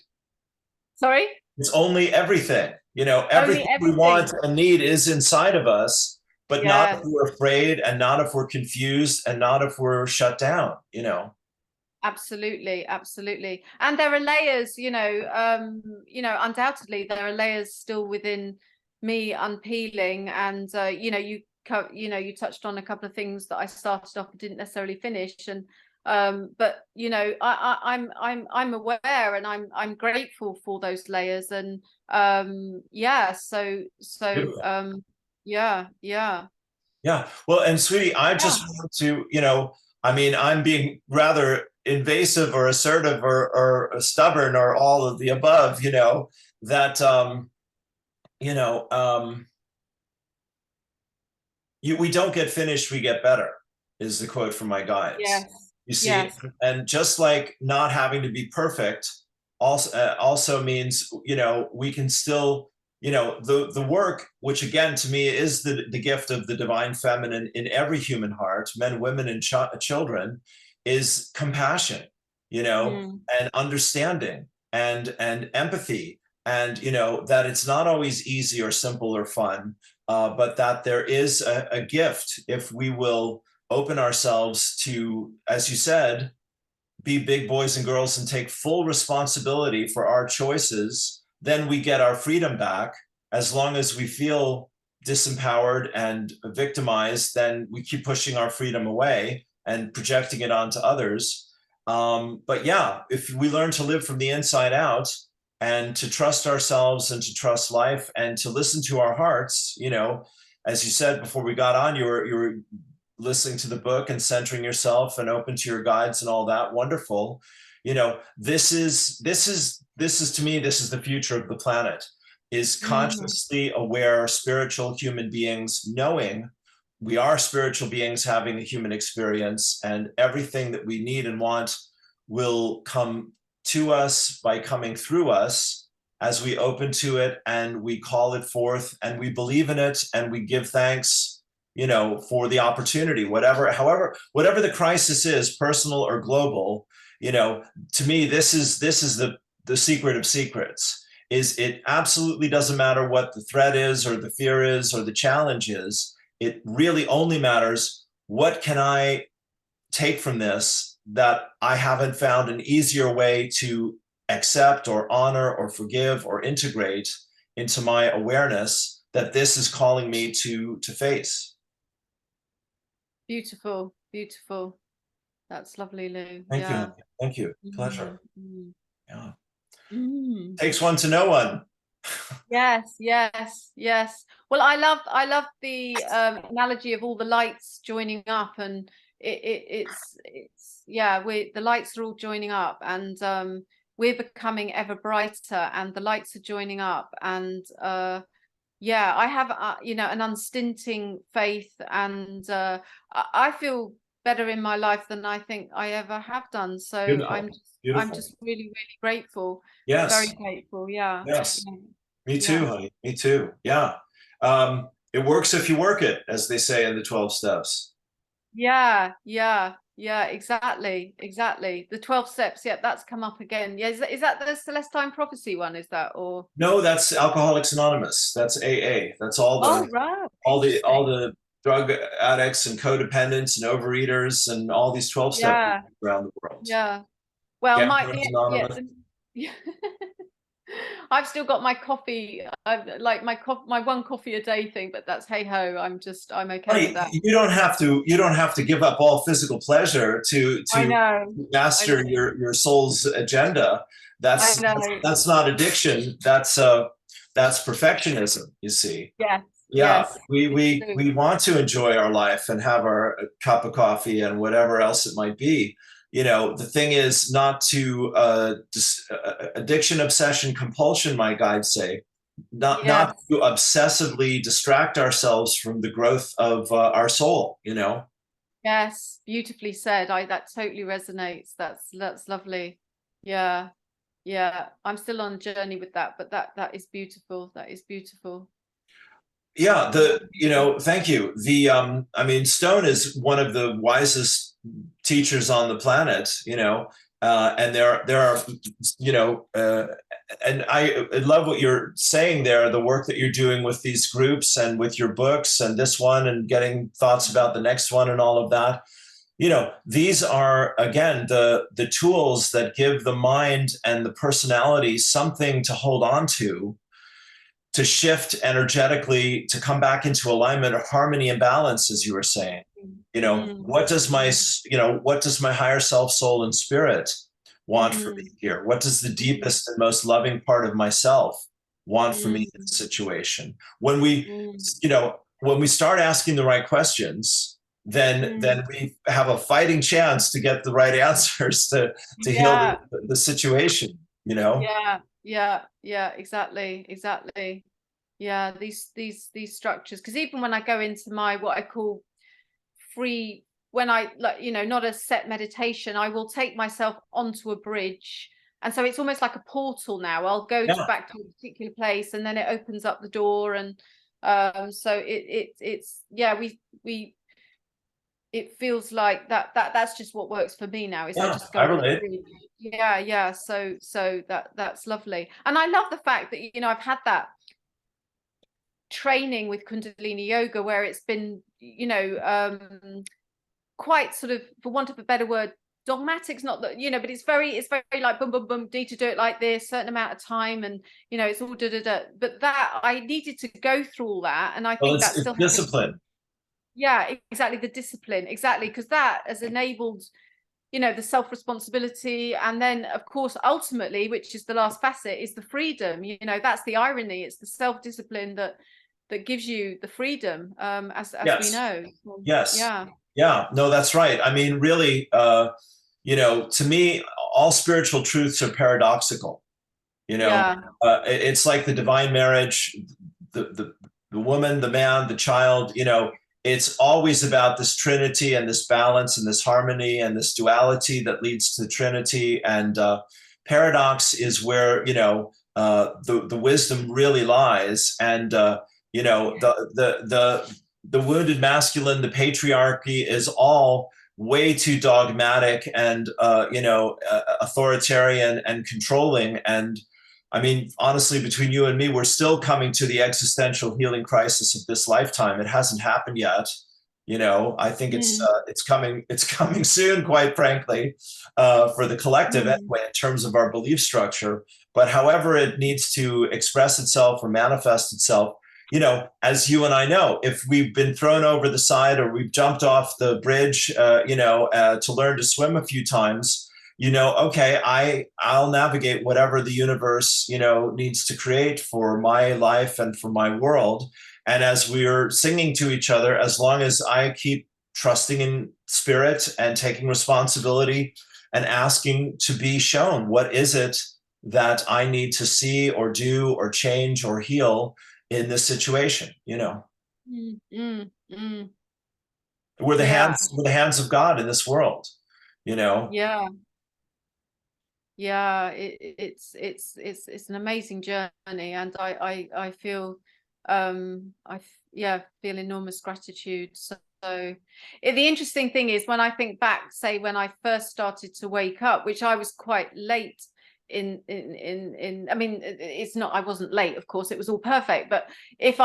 Sorry? It's only everything. Only Everything we want everything. and need is inside of us, but not if Yes, we're afraid, and not if we're confused, and not if we're shut down. absolutely, absolutely. And there are layers, undoubtedly there are layers still within me unpeeling. And you touched on a couple of things that I started off and didn't necessarily finish. And but I'm aware, and I'm grateful for those layers. And yeah, yeah, yeah, Yeah. Well, and sweetie, I yeah. just want to, I mean, I'm being rather invasive or assertive or stubborn or all of the above, that, you know, um, we don't get finished, we get better, is the quote from my guides. Yes. You see, Yes. and just like not having to be perfect also means, we can still, the work, which again to me is the gift of the divine feminine in every human heart, men, women, and children, is compassion, Mm. and understanding and empathy, and that it's not always easy or simple or fun, but that there is a gift if we will open ourselves to, as you said, be big boys and girls and take full responsibility for our choices. Then we get our freedom back. As long as we feel disempowered and victimized, then we keep pushing our freedom away and projecting it onto others. But yeah, if we learn to live from the inside out and to trust ourselves and to trust life and to listen to our hearts, as you said before we got on, you were listening to the book and centering yourself and open to your guides and all that. Wonderful. This is to me, this is the future of the planet, is Mm. consciously aware spiritual human beings knowing we are spiritual beings having the human experience, and everything that we need and want will come to us by coming through us as we open to it and we call it forth and we believe in it and we give thanks, for the opportunity, whatever the crisis is, personal or global. To me, this is the secret of secrets. Is it absolutely doesn't matter what the threat is or the fear is or the challenge is. It really only matters, what can I take from this that I haven't found an easier way to accept or honor or forgive or integrate into my awareness that this is calling me to face. Beautiful. Beautiful. That's lovely, Lou. Thank you, Yeah. honey. Thank you. Pleasure. Mm. Mm. Yeah. Mm. Takes one to know one. Yes, yes, yes. Well, I love the analogy of all the lights joining up, and it's yeah, the lights are all joining up, and we're becoming ever brighter, and the lights are joining up, and yeah, I have an unstinting faith, and I feel better in my life than I think I ever have done. So Beautiful. I'm Beautiful. just really, really grateful, very Yes. grateful. Yeah. Yes. Yeah. Me too, Yeah. honey. Me too. Yeah. It works if you work it, as they say in the 12 steps. Yeah, yeah, yeah, exactly, exactly. The 12 steps, yeah, that's come up again. Yeah, is that the Celestine prophecy one, is that, or? No, that's Alcoholics Anonymous. That's AA. That's all Oh, the right, all the all interesting. the drug addicts and codependents and overeaters and all these 12 step Yeah, around the world. yeah. Well, Gamblers Anonymous. yeah. I've still got my coffee. I like my one coffee a day thing, but that's hey ho. I'm okay with Honey, that. you don't have to give up all physical pleasure to I to know, I master know, your soul's agenda. I That's that's, know. that's not addiction. That's perfectionism, you see. Yes, Yeah, yes, we it's we true. we want to enjoy our life and have our cup of coffee and whatever else it might be. The thing is not to addiction, obsession, compulsion, my guides say, not Yes. to obsessively distract ourselves from the growth of our soul. Yes, beautifully said. That totally resonates. That's lovely. Yeah. Yeah. I'm still on a journey with that, but that is beautiful. That is beautiful. Yeah, thank you. I mean, Stone is one of the wisest teachers on the planet, and there are, and I love what you're saying there, the work that you're doing with these groups and with your books and this one and getting thoughts about the next one and all of that. These are, again, the tools that give the mind and the personality something to hold on to shift energetically, to come back into alignment or harmony and balance, as you were saying. Mm, What does my higher self, soul, and spirit want for me mm, here? What does the mm, deepest and most loving part of myself want for me mm, in this situation? When we, mm, when we start asking the right questions, then we have a fighting chance to get the right answers to heal Yeah. the situation, you know? Yeah, exactly. Yeah, these structures, because even when I go into my what I call free, when I, like, not a set meditation, I will take myself onto a bridge, and so it's almost like a portal now. I'll go to Yeah. back to a particular place, and then it opens up the door, and so it's yeah, we it feels like that's just what works for me now, is I Yeah, just I go on a relate. bridge. Yeah, so that's lovely. And I love the fact that, I've had that training with Kundalini yoga, where it's been, quite sort of, for want of a better word, dogmatic's not that, but it's very like boom boom boom, need to do it like this certain amount of time, and it's all da da da. But that I needed to go through all that, and I Well, think that it's still has, discipline. yeah, exactly, the discipline, exactly, because that has enabled, the self-responsibility, and then of course ultimately, which is the last facet, is the freedom. That's the irony. It's the self-discipline that gives you the freedom, as we Yes. know. Yes. Yeah. Yeah. No, that's right. I mean, really, to me, all spiritual truths are paradoxical. Yeah. It's like the divine marriage, the woman, the man, the child. It's always about this trinity and this balance and this harmony and this duality that leads to Trinity. And paradox is where the wisdom really lies. And the wounded masculine, the patriarchy, is all way too dogmatic and authoritarian and controlling. And I mean, honestly, between you and me, we're still coming to the existential healing crisis of this lifetime. It hasn't happened yet. I think Mm, it's coming. It's coming soon, quite frankly, for the collective mm. anyway, in terms of our belief structure. But however it needs to express itself or manifest itself, as you and I know, if we've been thrown over the side or we've jumped off the bridge, to learn to swim a few times, okay, I'll navigate whatever the universe, needs to create for my life and for my world. And as we're singing to each other, as long as I keep trusting in spirit and taking responsibility and asking to be shown, what is it that I need to see or do or change or heal in this situation? Mm, mm, mm. We're the Yeah, hands of God in this world, you know. yeah, yeah. It's an amazing journey, and I feel, yeah, feel enormous gratitude. So, the interesting thing is, when I think back, say when I first started to wake up, which I was quite late in I mean, it's not, I wasn't late, of course, it was all perfect. But if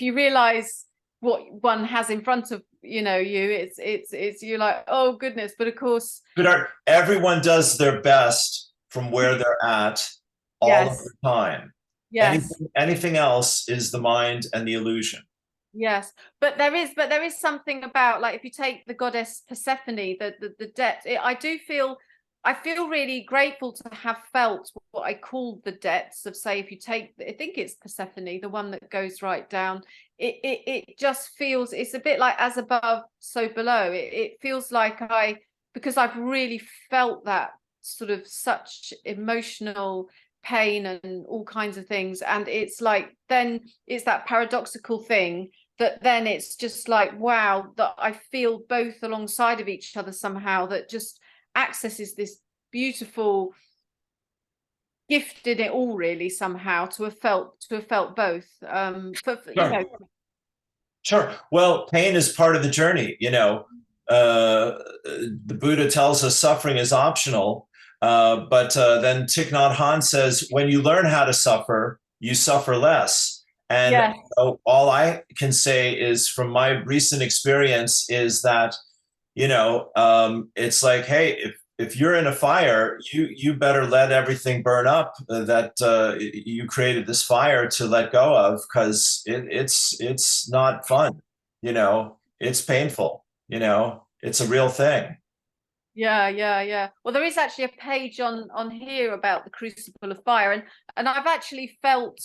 you realize what one has in front of you, it's you're like, oh goodness. But of course, But everyone does their best from where they're at all of yes, the time. yes, Anything else is the mind and the illusion. yes. But there is something about, like, if you take the goddess Persephone, the depth, I feel really grateful to have felt what I call the depths of, say, if you take, I think it's Persephone, the one that goes right down. It just feels, it's a bit like as above, so below. It feels like because I've really felt that sort of such emotional pain and all kinds of things. And it's like, then it's that paradoxical thing that then it's just like, wow, that I feel both alongside of each other somehow, that just accesses this beautiful gift in it all, really, somehow, to have felt both, Sure. Sure. Well, pain is part of the journey. The Buddha tells us suffering is optional. But then Thich Nhat Hanh says, when you learn how to suffer, you suffer less. And yes, all I can say is, from my recent experience, is that it's like, hey, if you're in a fire, you better let everything burn up that you created this fire to let go of, because it's not fun. It's painful. It's a real thing. yeah. Well, there is actually a page on here about the crucible of fire, and I've actually felt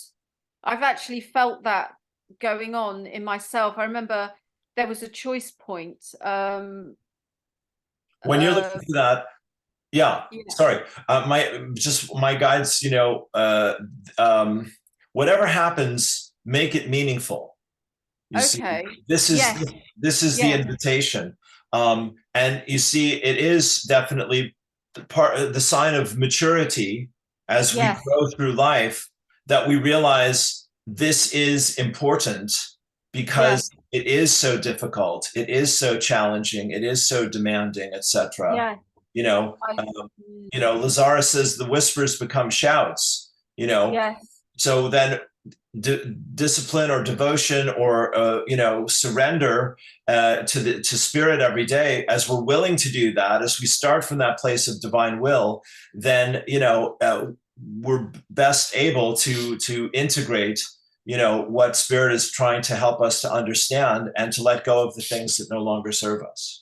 that going on in myself. I remember there was a choice point. When you're looking for that, yeah, Yeah. sorry. My guides, whatever happens, make it meaningful. You see, Okay. this is Yes. this is the Yes. invitation. And you see, it is definitely the sign of maturity as we Yes. grow through life, that we realize this is important Yes. because it is so difficult, it is so challenging, it is so demanding, etc. Yes. You know, I, um, Lazarus says the whispers become shouts. yes. So then discipline or devotion or surrender to spirit every day, as we're willing to do that, as we start from that place of divine will, then we're best able to integrate what spirit is trying to help us to understand, and to let go of the things that no longer serve us.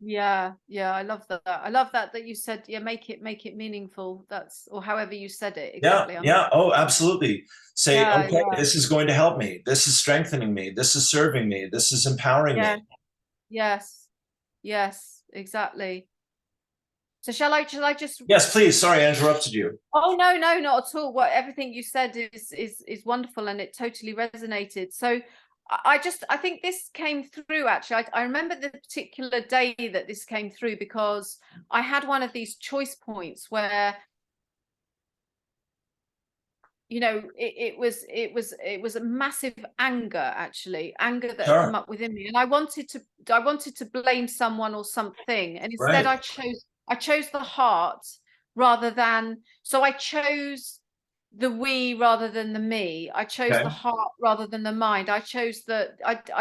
Yeah, I love that. I love that you said, yeah, make it meaningful. That's, or however you said it Yeah, exactly. yeah. Oh, absolutely. Say, Yeah, okay, yeah, this is going to help me. This is strengthening me. This is serving me. This is empowering yeah, me. yes, yes, exactly. So shall I just, Yes, please. Sorry, I interrupted you. oh no, no, not at all. What everything you said is wonderful, and it totally resonated. So I think this came through actually. I remember the particular day that this came through, because I had one of these choice points where, it was a massive anger, actually, anger that had come Sure. up within me, and I wanted to blame someone or something, and instead Right. I chose the heart, rather than, so I chose the we rather than the me. I chose the Okay. heart rather than the mind. I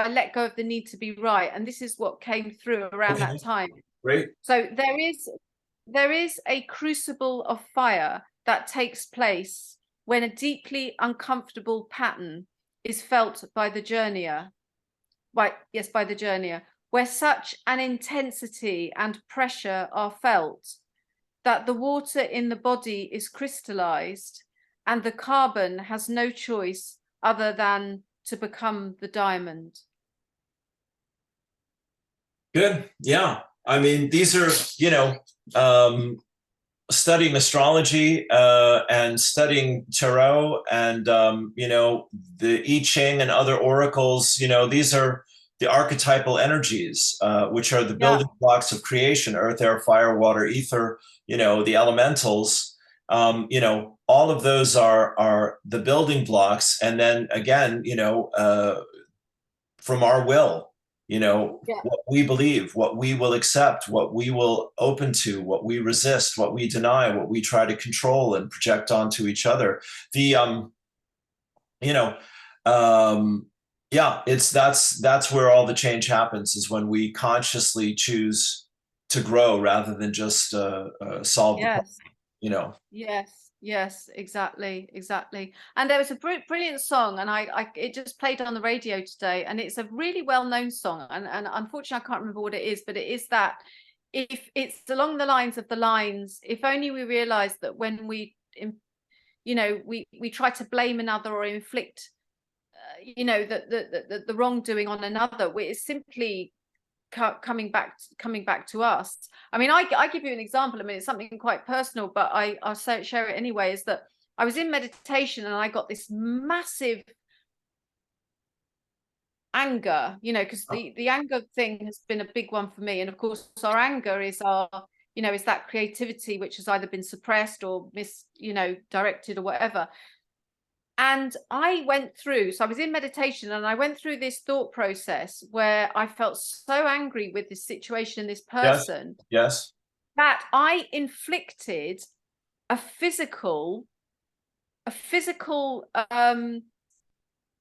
let go of the need to be right, and this is what came through around Okay. that time. Great. So there is a crucible of fire that takes place when a deeply uncomfortable pattern is felt by the journeyer. By the journeyer, where such an intensity and pressure are felt that the water in the body is crystallized, and the carbon has no choice other than to become the diamond. Good. Yeah. I mean, these are, um, studying astrology and studying tarot and, the I Ching and other oracles. These are the archetypal energies, which are the Yeah, building blocks of creation: earth, air, fire, water, ether, the elementals. All of those are the building blocks. And then again, from our will, yeah, what we believe, what we will accept, what we will open to, what we resist, what we deny, what we try to control and project onto each other. The you know yeah, that's where all the change happens, is when we consciously choose to grow rather than just solve the problem. yes. you know Yes, exactly, exactly. And there was a brilliant song, and it just played on the radio today, and it's a really well-known song, and unfortunately I can't remember what it is, but it is that, if it's along the lines of the lines, if only we realize that when we try to blame another or inflict the wrongdoing on another, it's simply coming back to us. I mean, I give you an example. I mean, it's something quite personal, but I'll share it anyway. Is that I was in meditation and I got this massive anger, because the anger thing has been a big one for me. And of course, our anger is is that creativity which has either been suppressed or directed or whatever. And I was in meditation and I went through this thought process where I felt so angry with this situation, this yes, person, yes. that I inflicted a physical,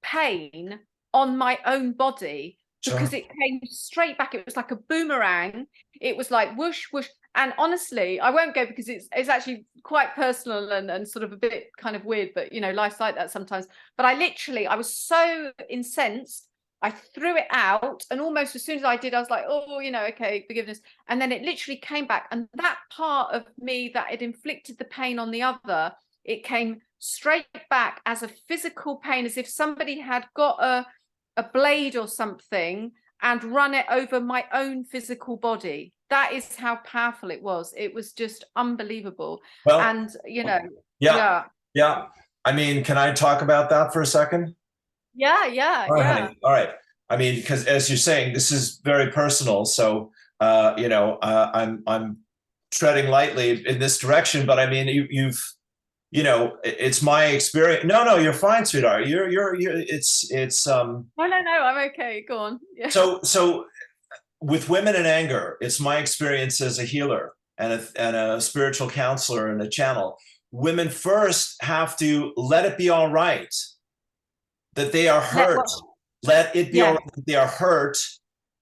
pain on my own body, because Sure. it came straight back. It was like a boomerang. It was like whoosh, whoosh. And honestly, I won't go, because it's actually quite personal and sort of a bit kind of weird, but life's like that sometimes. But I was so incensed. I threw it out, and almost as soon as I did, I was like, oh, okay, forgiveness. And then it literally came back. And that part of me that had inflicted the pain on the other, it came straight back as a physical pain, as if somebody had got a blade or something and run it over my own physical body. That is how powerful it was. It was just unbelievable. Well, And, you know, yeah, yeah. yeah. I mean, can I talk about that for a second? Yeah, yeah, All right, yeah. honey. All right. I mean, because as you're saying, this is very personal. So, I'm treading lightly in this direction, but I mean, it's my experience. No, no, you're fine, sweetheart. It's. No, no, no, I'm okay. Go on. Yeah. So with women in anger, it's my experience as a healer and a spiritual counselor and a channel. Women first have to let it be all right that they are hurt. Let it be all Yeah, right that they are hurt,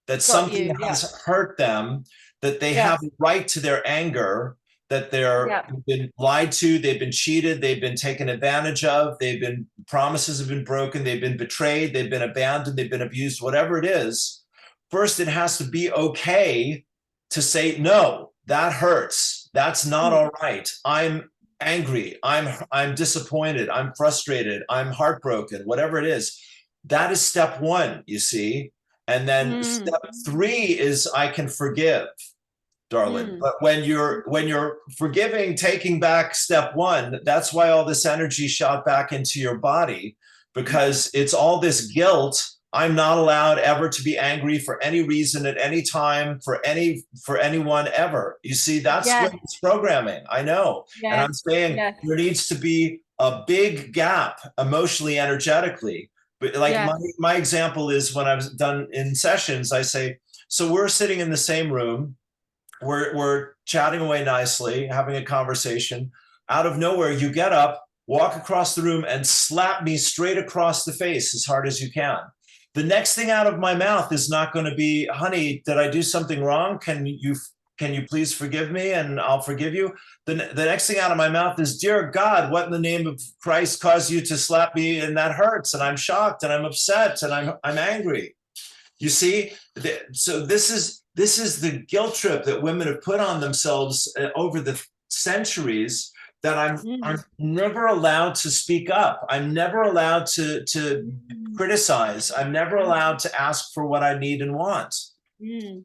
that got something you. Yeah, has hurt them, that they have yes, a right to their anger, that they're yeah, been lied to, they've been cheated, they've been taken advantage of, they've been promises have been broken, they've been betrayed, they've been abandoned, they've been abused, whatever it is. First, it has to be okay to say, no, that hurts. That's not all right. I'm angry. I'm disappointed. I'm frustrated. I'm heartbroken, whatever it is. That is step one, you see. And then mm, step three is I can forgive, darling. mm, But when you're forgiving, taking back step one, that's why all this energy shot back into your body, because it's all this guilt. I'm not allowed ever to be angry for any reason at any time for anyone ever. You see, that's yes, women's programming. I know. And yes, I'm saying yes, there needs to be a big gap emotionally, energetically. But like yes, my example is when I've done in sessions, I say, so we're sitting in the same room, we're chatting away nicely, having a conversation. Out of nowhere, you get up, walk across the room, and slap me straight across the face as hard as you can. The next thing out of my mouth is not going to be, honey, did I do something wrong? Can you please forgive me and I'll forgive you? The next thing out of my mouth is, dear God, what in the name of Christ caused you to slap me? And that hurts. And I'm shocked and I'm upset and I'm angry. You see, so this is the guilt trip that women have put on themselves over the centuries. That I'm mm, never allowed to speak up. I'm never allowed to mm, criticize. I'm never allowed to ask for what I need and want. mm.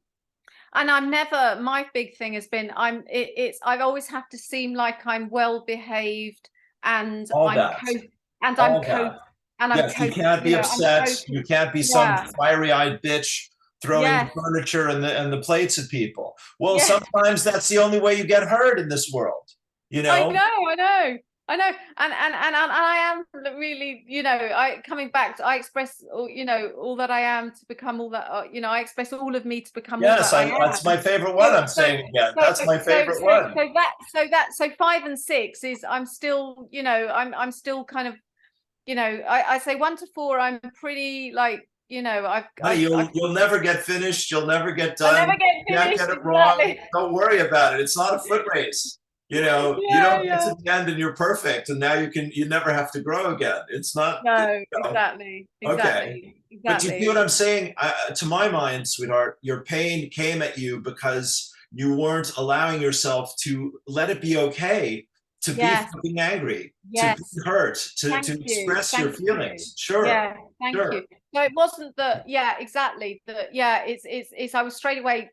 And I'm never, my big thing has been, I always have to seem like I'm well behaved and All I'm that, co and I'm all co that. and I'm Yes, you co can't you be know I'm upset. co You can't be some yeah, fiery-eyed bitch throwing the yes, furniture and the plates at people. Well, yes. sometimes that's the only way you get heard in this world. You I know, know, I know, I know, and I am really, I coming back to, I express, all that I am to become all that, I express all of me to become all yes, that I that's am. my favorite one. So, I'm so, saying again, so, that's my so, favorite so, one. so 5 and 6 is I'm still, I'm still kind of, I say 1 to 4, I'm pretty like, Honey, you'll never get finished. You'll never get I done. never get You can't finished get it wrong. exactly. Don't worry about it. It's not a foot race. You Yeah, don't get yeah. to the end and you're perfect, and now you never have to grow again. It's not. No, know, exactly, okay. exactly, But you see what exactly. I'm saying? To my mind, sweetheart, your pain came at you because you weren't allowing yourself to let it be okay to be Yes, fucking angry, to be yes. hurt, to Thank you. express your Thank you. feelings. Sure, Yeah, thank you. sure. So it wasn't that, yeah, exactly. That, yeah, it's I was straight away,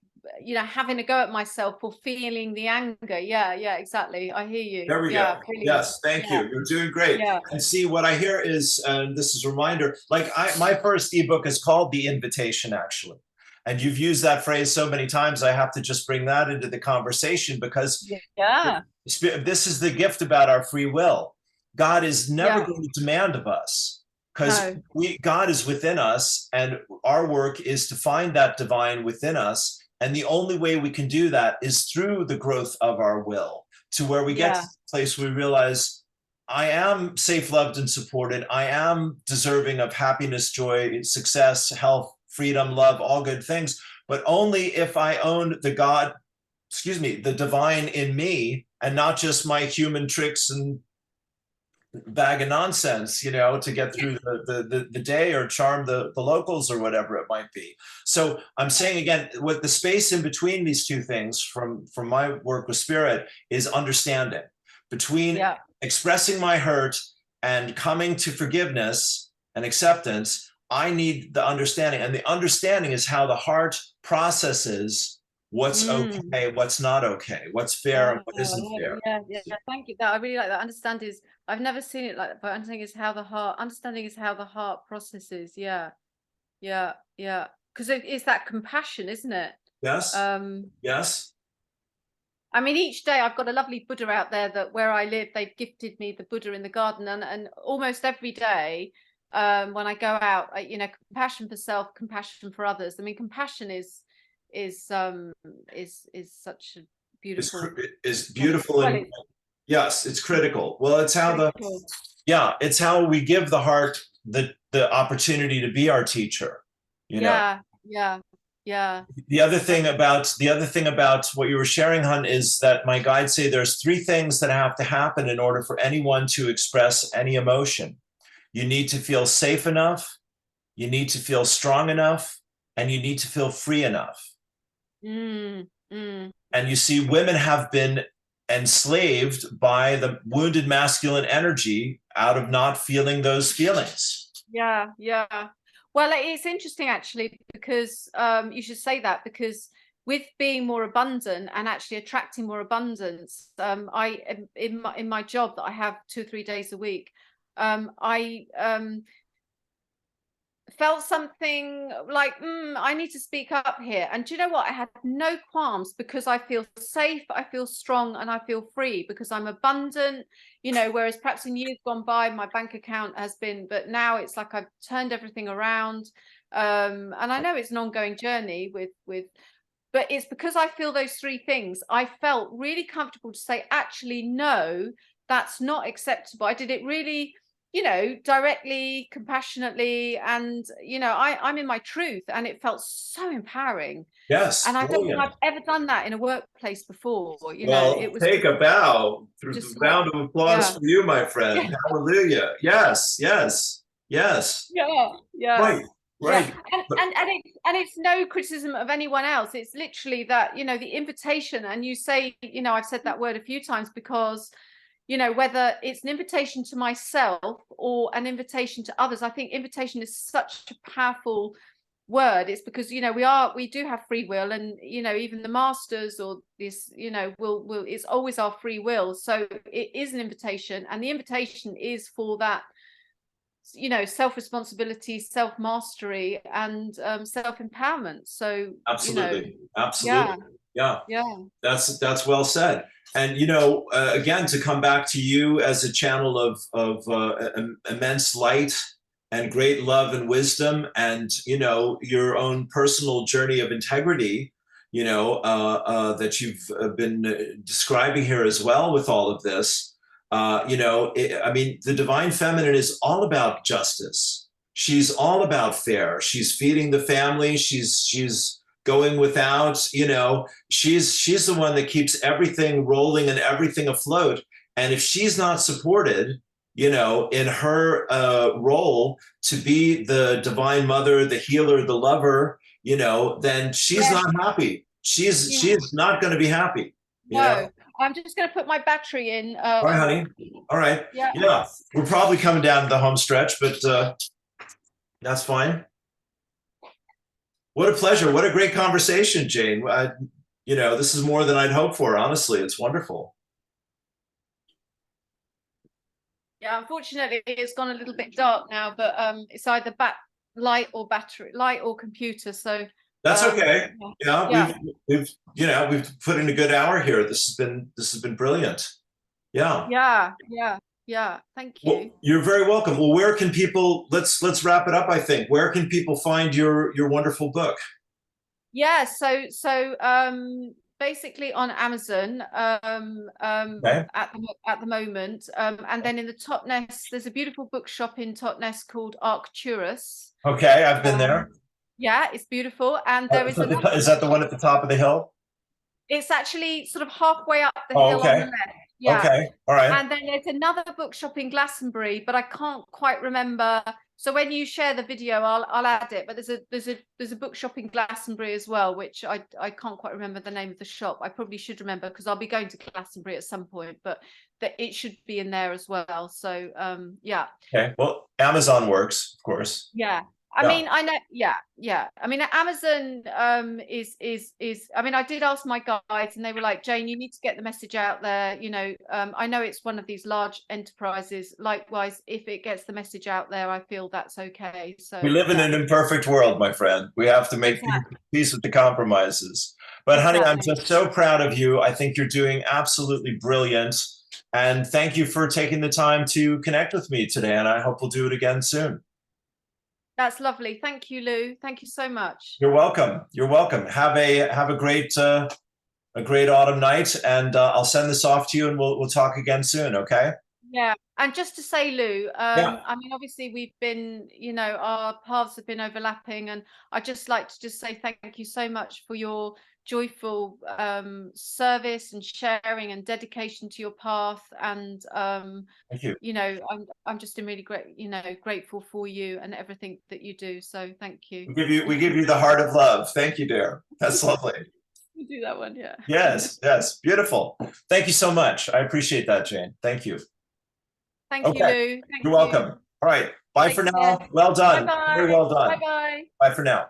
having a go at myself for feeling the anger. Yeah, yeah, exactly. I hear you. There we Yeah, go. brilliant. Yes, thank Yeah, you. You're doing great. yeah, And see, what I hear is, and this is a reminder, like my first ebook is called The Invitation, actually. And you've used that phrase so many times, I have to just bring that into the conversation because yeah, this is the gift about our free will. God is never yeah. going to demand of us because No, God is within us, and our work is to find that divine within us. And the only way we can do that is through the growth of our will, to where we get to yeah, the place where we realize I am safe, loved, and supported. I am deserving of happiness, joy, success, health, freedom, love, all good things, but only if I own the divine in me, and not just my human tricks and bag of nonsense, to get through the day or charm the locals or whatever it might be. So I'm saying again, what the space in between these two things from my work with spirit is understanding between yeah, expressing my hurt and coming to forgiveness and acceptance. I need the understanding, and the understanding is how the heart processes what's Mm. okay, what's not okay, what's fair and Oh, what I isn't love it. fair. Yeah, yeah. Thank you. That I really like that. Understand is I've never seen it like that, but understanding is how the heart processes. Yeah, yeah, yeah. Because it's that compassion, isn't it? Yes, Um, yes. I mean, each day I've got a lovely Buddha out there that where I live, they've gifted me the Buddha in the garden, and almost every day, when I go out, compassion for self, compassion for others. I mean, compassion is um is such a Is beautiful is beautiful, well, and it's yes, it's critical. Well, it's how critical. it's how we give the heart the opportunity to be our teacher. You know, Yeah, yeah, yeah. the other thing about what you were sharing, Hun, is that my guides say there's three things that have to happen in order for anyone to express any emotion. You need to feel safe enough, you need to feel strong enough, and you need to feel free enough. Mm, mm. And you see, women have been enslaved by the wounded masculine energy out of not feeling those feelings. Yeah, yeah. Well, it's interesting actually because you should say that because with being more abundant and actually attracting more abundance, in my job that I have 2 or 3 days a week, I felt something like I need to speak up here. And do you know what? I had no qualms because I feel safe, I feel strong, and I feel free because I'm abundant, whereas perhaps in years gone by my bank account has been, but now it's like I've turned everything around. And I know it's an ongoing journey with but it's because I feel those three things. I felt really comfortable to say, actually, no, that's not acceptable. I did it really, directly, compassionately, and I'm in my truth, and it felt so empowering. Yes, And I don't think brilliant. I've ever done that in a workplace before. It Well, was take a bow. Through the just like, round of applause yeah, for you, my friend. yeah, Hallelujah. Yes, yes, yes. yeah, yeah. Right, Yeah, right. and But and and it's no criticism of anyone else. It's literally that, the invitation, and you say, I've said that word a few times because, whether it's an invitation to myself or an invitation to others, I think invitation is such a powerful word. It's because, we do have free will, and, even the masters or this, will it's always our free will. So it is an invitation, and the invitation is for that self-responsibility, self-mastery, and self-empowerment. So absolutely, yeah, absolutely. Yeah, yeah, that's well said. And again, to come back to you as a channel of immense light and great love and wisdom, and your own personal journey of integrity, that you've been describing here as well with all of this. I mean, the divine feminine is all about justice. She's all about fair. She's feeding the family. She's going without. She's the one that keeps everything rolling and everything afloat. And if she's not supported, in her role to be the divine mother, the healer, the lover, then she's yeah, not happy. yeah. She's not going to be happy. No, I'm just going to put my battery in. All right, honey. All right. Yeah, Yeah, we're probably coming down to the home stretch, but that's fine. What a pleasure. What a great conversation, Jane. This is more than I'd hoped for, honestly. It's wonderful. yeah. Unfortunately, it's gone a little bit dark now, but it's either light or battery, light or computer. So That's okay. Yeah, yeah, we've put in a good hour here. This has been brilliant. Yeah. yeah, yeah, yeah. Thank Well, you. you're very welcome. Well, where can people let's wrap it up, I think. Where can people find your wonderful book? Yeah, so basically on Amazon Okay. at the moment, and then in the Totnes, there's a beautiful bookshop in Totnes called Arcturus. Okay, I've been Um, there. yeah, it's beautiful, and there is another Is that the one bookshop. at the top of the hill? It's actually sort of halfway up the Oh, hill on the okay. left. Yeah, Okay. All right. and then there's another bookshop in Glastonbury, but I can't quite remember. So when you share the video, I'll add it. But there's a bookshop in Glastonbury as well, which I can't quite remember the name of the shop. I probably should remember because I'll be going to Glastonbury at some point. But that it should be in there as well. So yeah, Okay. Well, Amazon works, of course. yeah. I Yeah. mean, I know, yeah. I mean, Amazon is I mean, I did ask my guides and they were like, Jane, you need to get the message out there. You know, I know it's one of these large enterprises. Likewise, if it gets the message out there, I feel that's okay. We So live in yeah, an imperfect world, my friend. We have to make exactly, peace with the compromises. But honey, I'm exactly. just so proud of you. I think you're doing absolutely brilliant. And thank you for taking the time to connect with me today. And I hope we'll do it again soon. That's lovely. Thank you, Lou. Thank you so much. You're welcome. You're welcome. Have a great autumn night, and I'll send this off to you, and we'll talk again soon. Okay? Yeah. And just to say, Lou, Yeah. I mean, obviously we've been, you know, our paths have been overlapping, and I'd just like to just say thank you so much for your joyful service and sharing and dedication to your path. And Thank you. you know, I'm just really grateful for you and everything that you do. So thank you. We give you the heart of love. Thank you, dear. That's lovely. You do that one, yeah. Yes, yes, beautiful. Thank you so much. I appreciate that, Jane. Thank you. Thank you, Okay, Lou. Thank you're you. welcome. All right, bye for Take care. now. Well Bye done. Very bye. well Bye done. bye. Bye for now.